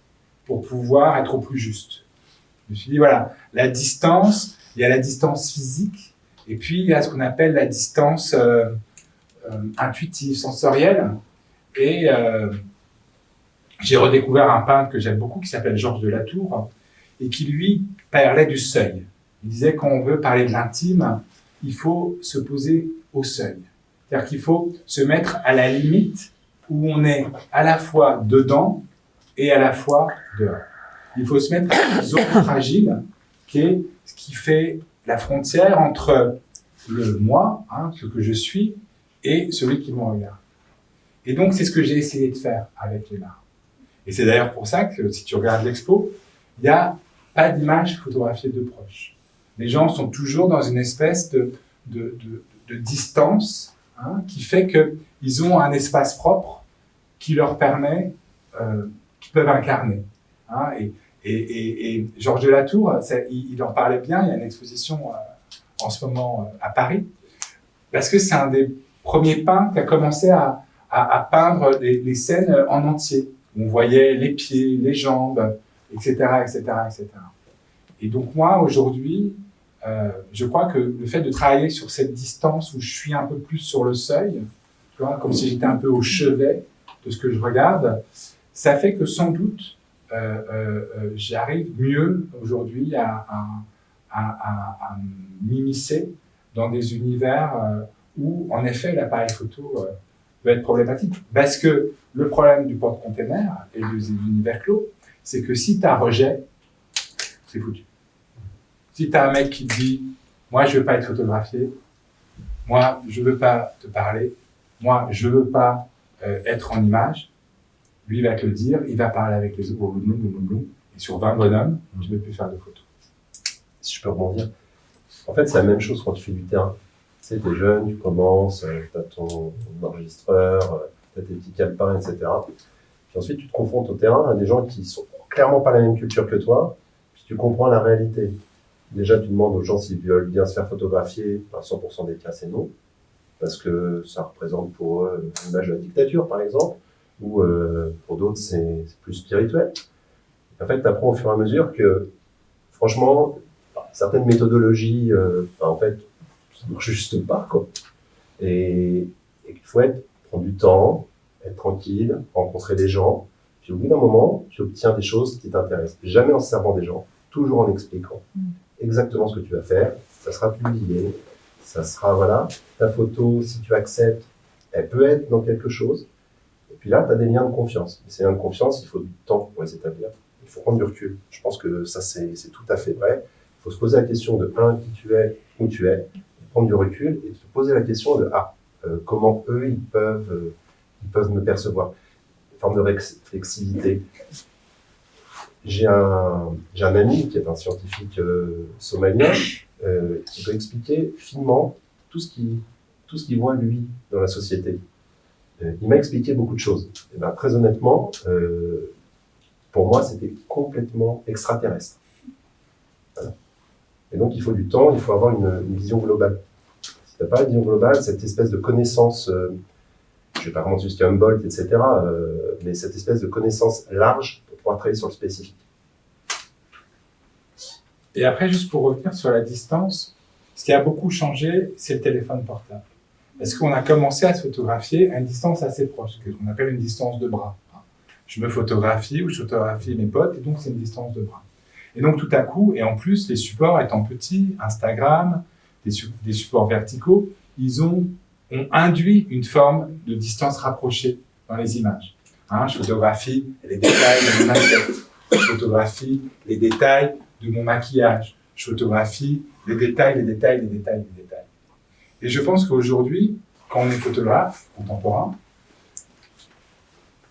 pour pouvoir être au plus juste. Je me suis dit, voilà, la distance, il y a la distance physique, et puis il y a ce qu'on appelle la distance intuitive, sensorielle. Et j'ai redécouvert un peintre que j'aime beaucoup, qui s'appelle Georges de Latour, et qui, lui, parlait du seuil. Il disait, quand on veut parler de l'intime, il faut se poser au seuil. C'est-à-dire qu'il faut se mettre à la limite où on est à la fois dedans et à la fois dehors. Il faut se mettre à une zone fragile qui est ce qui fait la frontière entre le moi, ce que je suis, et celui qui me regarde. Et donc, c'est ce que j'ai essayé de faire avec les marques. Et c'est d'ailleurs pour ça que si tu regardes l'expo, il n'y a pas d'images photographiées de proches. Les gens sont toujours dans une espèce de distance qui fait qu'ils ont un espace propre qui leur permet, qu'ils peuvent incarner. Et Georges de Latour, il en parlait bien, il y a une exposition en ce moment à Paris, parce que c'est un des premiers peintres qui a commencé à peindre les scènes en entier. On voyait les pieds, les jambes, etc., etc., etc. Et donc moi, aujourd'hui, je crois que le fait de travailler sur cette distance où je suis un peu plus sur le seuil, tu vois, comme si j'étais un peu au chevet de ce que je regarde, ça fait que sans doute, j'arrive mieux aujourd'hui à m'immiscer dans des univers où, en effet, l'appareil photo va être problématique. Parce que le problème du porte-container et des univers clos, c'est que si tu as rejet, c'est foutu. Si tu as un mec qui te dit « Moi, je veux pas être photographié. Moi, je veux pas te parler. Moi, je veux pas être en image. » Lui, il va te le dire. Il va parler avec les autres. Et sur 20 bonhommes, tu ne peux plus faire de photos. Si je peux rebondir. En fait, c'est la même chose quand tu fais du terrain. Tu sais, t'es jeune, tu commences, t'as ton enregistreur, t'as tes petits calepins, etc. Puis ensuite, tu te confrontes au terrain à des gens qui sont clairement pas la même culture que toi, puis tu comprends la réalité. Déjà, tu demandes aux gens s'ils veulent bien se faire photographier. 100% des cas, c'est non. Parce que ça représente pour eux l'image de la dictature, par exemple. Ou pour d'autres, c'est plus spirituel. En fait, tu apprends au fur et à mesure que, franchement, certaines méthodologies, en fait, ça ne marche juste pas, quoi. Et qu'il faut prendre du temps, être tranquille, rencontrer des gens. Puis au bout d'un moment, tu obtiens des choses qui t'intéressent. Jamais en se servant des gens, toujours en expliquant exactement ce que tu vas faire. Ça sera publié, ça sera, voilà, ta photo, si tu acceptes, elle peut être dans quelque chose. Et puis là, tu as des liens de confiance. Et ces liens de confiance, il faut du temps pour les établir. Il faut prendre du recul. Je pense que ça, c'est tout à fait vrai. Il faut se poser la question de qui tu es, où tu es, prendre du recul et se poser la question de comment eux, ils peuvent me percevoir. Une forme de flexibilité. J'ai un ami qui est un scientifique somalien qui peut expliquer finement tout ce qu'il voit, lui, dans la société. Il m'a expliqué beaucoup de choses. Et ben, très honnêtement, pour moi, c'était complètement extraterrestre. Voilà. Et donc, il faut du temps, il faut avoir une vision globale. Si tu n'as pas une vision globale, cette espèce de connaissance, je ne vais pas remonter jusqu'à Humboldt, etc., mais cette espèce de connaissance large pour pouvoir travailler sur le spécifique. Et après, juste pour revenir sur la distance, ce qui a beaucoup changé, c'est le téléphone portable. Parce qu'on a commencé à se photographier à une distance assez proche, ce qu'on appelle une distance de bras. Je me photographie ou je photographie mes potes, et donc c'est une distance de bras. Et donc tout à coup, et en plus, les supports étant petits, Instagram, des supports verticaux, ils ont induit une forme de distance rapprochée dans les images. Je photographie les détails de mon assiette, je photographie les détails de mon maquillage, je photographie les détails. Et je pense qu'aujourd'hui, quand on est photographe contemporain,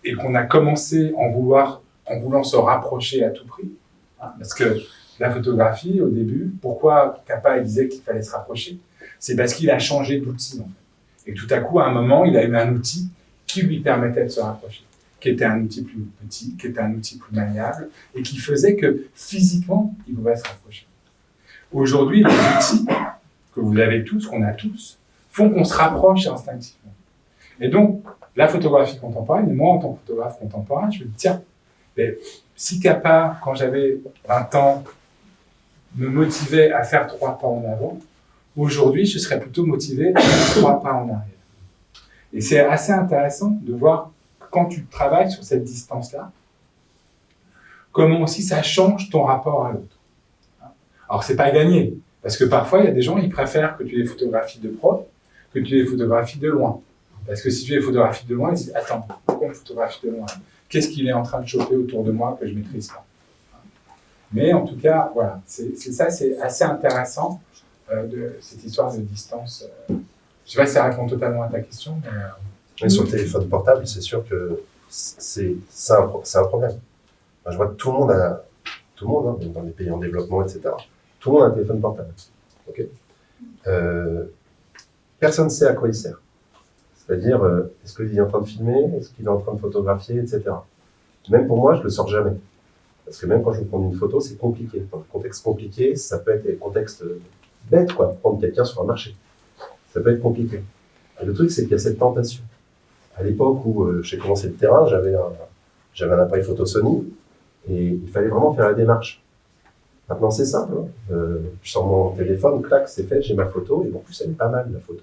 et qu'on a commencé en voulant se rapprocher à tout prix, parce que la photographie, au début, pourquoi Capa disait qu'il fallait se rapprocher? C'est parce qu'il a changé d'outil, en fait. Et tout à coup, à un moment, il a eu un outil qui lui permettait de se rapprocher, qui était un outil plus petit, qui était un outil plus maniable, et qui faisait que, physiquement, il pouvait se rapprocher. Aujourd'hui, les outils que vous avez tous, qu'on a tous, font qu'on se rapproche instinctivement. Et donc, la photographie contemporaine, et moi, en tant que photographe contemporain, je me dis, tiens, mais si Capa, quand j'avais 20 ans, me motivait à faire 3 pas en avant, aujourd'hui, je serais plutôt motivé à faire 3 pas en arrière. Et c'est assez intéressant de voir, quand tu travailles sur cette distance-là, comment aussi ça change ton rapport à l'autre. Alors, c'est pas gagné, parce que parfois, il y a des gens, ils préfèrent que tu les photographies de près que tu les photographies de loin. Parce que si tu les photographies de loin, ils se disent, attends, pourquoi on photographie de loin? Qu'est-ce qu'il est en train de choper autour de moi que je maîtrise pas? Mais en tout cas, voilà, c'est assez intéressant de cette histoire de distance. Je ne sais pas si ça répond totalement à ta question. Mais sur le téléphone portable, c'est sûr que c'est un problème. Enfin, je vois que tout le monde, hein, dans les pays en développement, etc., tout le monde a un téléphone portable. Okay, personne ne sait à quoi il sert. C'est-à-dire, est-ce qu'il est en train de filmer, est-ce qu'il est en train de photographier, etc. Même pour moi, je ne le sors jamais. Parce que même quand je veux prendre une photo, c'est compliqué. Dans un contexte compliqué, ça peut être des contextes bêtes, quoi. Prendre quelqu'un sur un marché. Ça peut être compliqué. Et le truc, c'est qu'il y a cette tentation. À l'époque où j'ai commencé le terrain, j'avais un appareil photo Sony et il fallait vraiment faire la démarche. Maintenant, c'est simple. Hein. Je sors mon téléphone, clac, c'est fait, j'ai ma photo et en plus, elle est pas mal, la photo.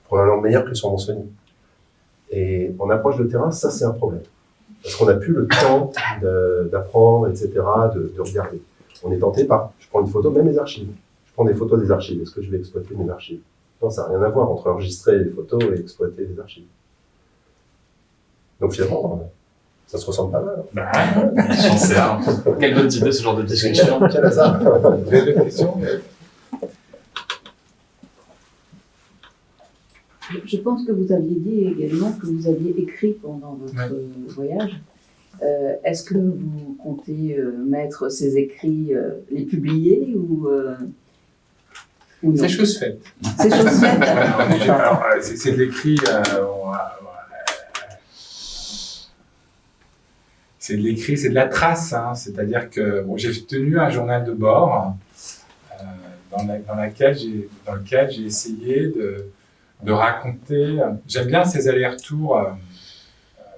Probablement meilleure que sur mon Sony. Et en approche de terrain, ça, c'est un problème. Parce qu'on n'a plus le temps d'apprendre, etc., de regarder. On est tenté par, je prends une photo, même les archives. Je prends des photos des archives. Est-ce que je vais exploiter mes archives? Non, ça n'a rien à voir entre enregistrer les photos et exploiter les archives. Donc finalement, ça se ressemble pas mal. J'en sais rien. Quelle bonne idée ce genre de discussion. Quel hasard. Vous avez d'autres questions? Je pense que vous aviez dit également que vous aviez écrit pendant votre voyage. Est-ce que vous comptez mettre ces écrits, les publier ou non? C'est chose faite. C'est chose faite. Alors, c'est de l'écrit. C'est de l'écrit, c'est de la trace. Hein. C'est-à-dire que bon, j'ai tenu un journal de bord dans lequel j'ai essayé de raconter. J'aime bien ces allers-retours.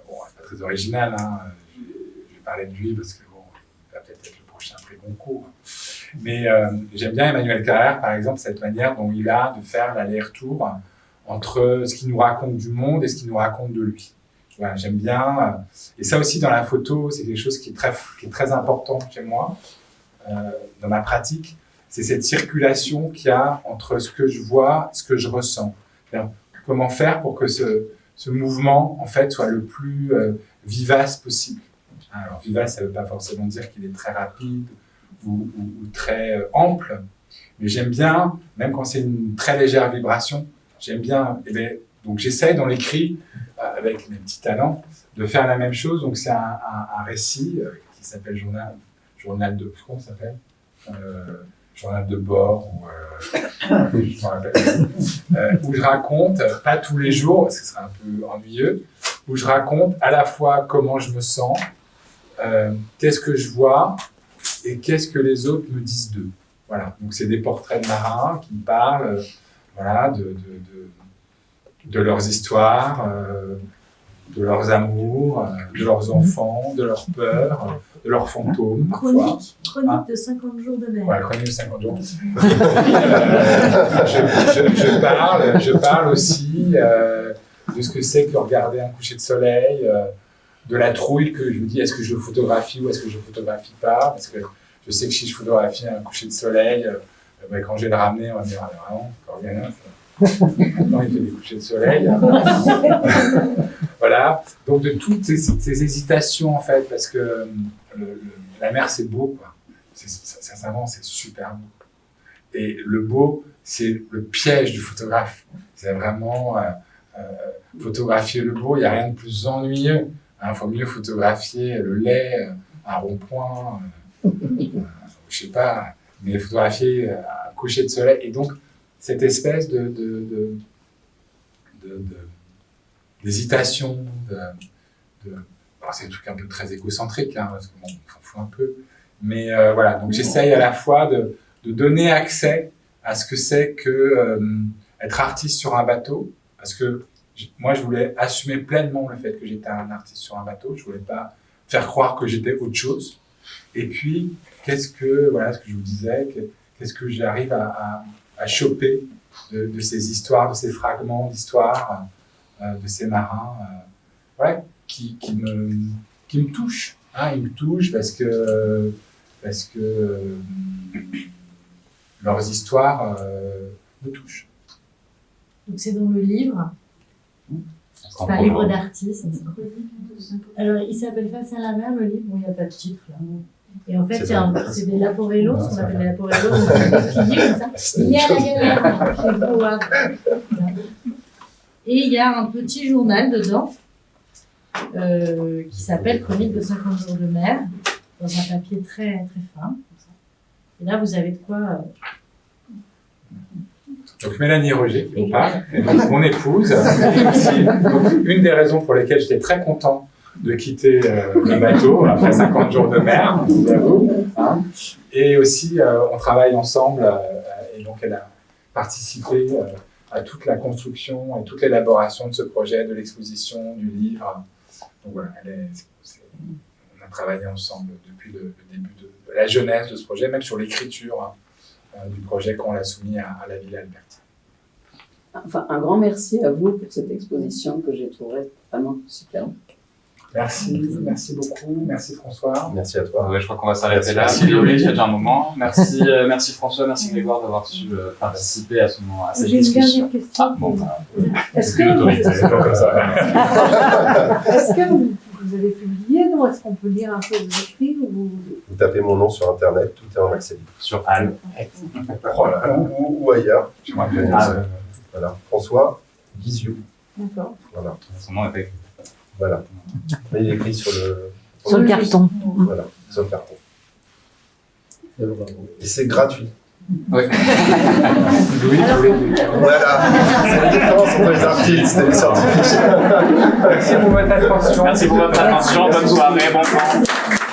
Bon, c'est pas très original. Hein. Je vais parler de lui parce que bon, il va peut-être être le prochain prix Goncourt. Mais j'aime bien Emmanuel Carrère, par exemple, cette manière dont il a de faire l'aller-retour entre ce qu'il nous raconte du monde et ce qu'il nous raconte de lui. Voilà, j'aime bien. Et ça aussi, dans la photo, c'est quelque chose qui est très important chez moi, dans ma pratique. C'est cette circulation qu'il y a entre ce que je vois, ce que je ressens. C'est-à-dire, comment faire pour que ce mouvement, en fait, soit le plus vivace possible. Alors, vivace, ça ne veut pas forcément dire qu'il est très rapide ou très ample, mais j'aime bien, même quand c'est une très légère vibration, j'aime bien, donc j'essaye dans l'écrit, avec mes petits talents, de faire la même chose. Donc c'est un récit qui s'appelle journal de, comment ça s'appelle, journal de bord, ou je m'en rappelle, où je raconte, pas tous les jours, parce que ce serait un peu ennuyeux, où je raconte à la fois comment je me sens, qu'est-ce que je vois, et qu'est-ce que les autres me disent d'eux. Voilà, donc c'est des portraits de marins qui me parlent, voilà, de leurs histoires, de leurs amours, de leurs enfants, de leurs peurs, de leurs fantômes. Chronique de 50 jours de mer. Ouais, chronique de 50 jours. Je parle aussi de ce que c'est que regarder un coucher de soleil, de la trouille que je me dis, est-ce que je photographie ou est-ce que je photographie pas? Parce que je sais que si je photographie un coucher de soleil, quand je vais le ramener, on va me dire, vraiment, Corganov, maintenant il fait des couchers de soleil. Voilà, donc de toutes ces hésitations en fait, parce que la mer c'est beau, quoi. Sincèrement, c'est super beau. Et le beau, c'est le piège du photographe. C'est vraiment photographier le beau, il n'y a rien de plus ennuyeux. Il faut mieux photographier le lait, un rond-point, je sais pas, mais photographier un coucher de soleil. Et donc, cette espèce d'hésitation, alors c'est un truc un peu très égocentrique, hein, parce que bon, on s'en fout un peu. Mais voilà, donc j'essaye à la fois de donner accès à ce que c'est que être artiste sur un bateau, parce que moi je voulais assumer pleinement le fait que j'étais un artiste sur un bateau, je voulais pas faire croire que j'étais autre chose. Et puis, voilà ce que je vous disais, qu'est-ce que j'arrive à choper de ces histoires, de ces fragments d'histoire, de ces marins, ouais, qui me touchent. Hein, ils me touchent parce que leurs histoires me touchent. Donc c'est dans le livre. C'est un livre d'artiste. Alors, il s'appelle Face à la mer, le livre. Bon, il n'y a pas de titre, là. Et en fait, c'est des laporélos, ce qu'on appelle des laporélos, donc des piliers comme ça. Il y a la galère, chez Bois. Et il y a un petit journal dedans qui s'appelle Chronique de 50 jours de mer, dans un papier très, très fin. Comme ça. Et là, vous avez de quoi. Donc Mélanie Roger qui vous parle, et donc mon épouse. C'est donc une des raisons pour lesquelles j'étais très content de quitter le bateau après 50 jours de mer, j'avoue. Hein. Et aussi, on travaille ensemble, et donc elle a participé à toute la construction et toute l'élaboration de ce projet, de l'exposition, du livre. Donc voilà, on a travaillé ensemble depuis le début de la jeunesse de ce projet, même sur l'écriture du projet quand on l'a soumis à la Villa Albertine. Enfin, un grand merci à vous pour cette exposition que j'ai trouvée vraiment superbe. Merci beaucoup, merci François. Merci à toi. Ouais, je crois qu'on va s'arrêter là. Merci. Désolé, il y a déjà un moment. Merci François, merci Grégoire d'avoir su participer à cette J'ai une discussion. dernière question. Ah, bon, bah, Est-ce c'est l'autorité. C'est pas comme ça. Est-ce que vous avez publié, non? Est-ce qu'on peut lire un peu vos écrits ou Vous tapez mon nom sur Internet, tout est en accès libre. Sur Anne. Oh là là. Ou ailleurs. Je me rappelle. Voilà. François Guizou. D'accord. Voilà. Son nom est écrit. Voilà. Mais il est écrit sur le carton. Voilà, sur le carton. Et c'est gratuit. Oui. Louis, Voilà. C'est la différence entre les artistes et les scientifiques. merci pour votre attention. Merci pour votre attention. Bonne soirée, bon temps.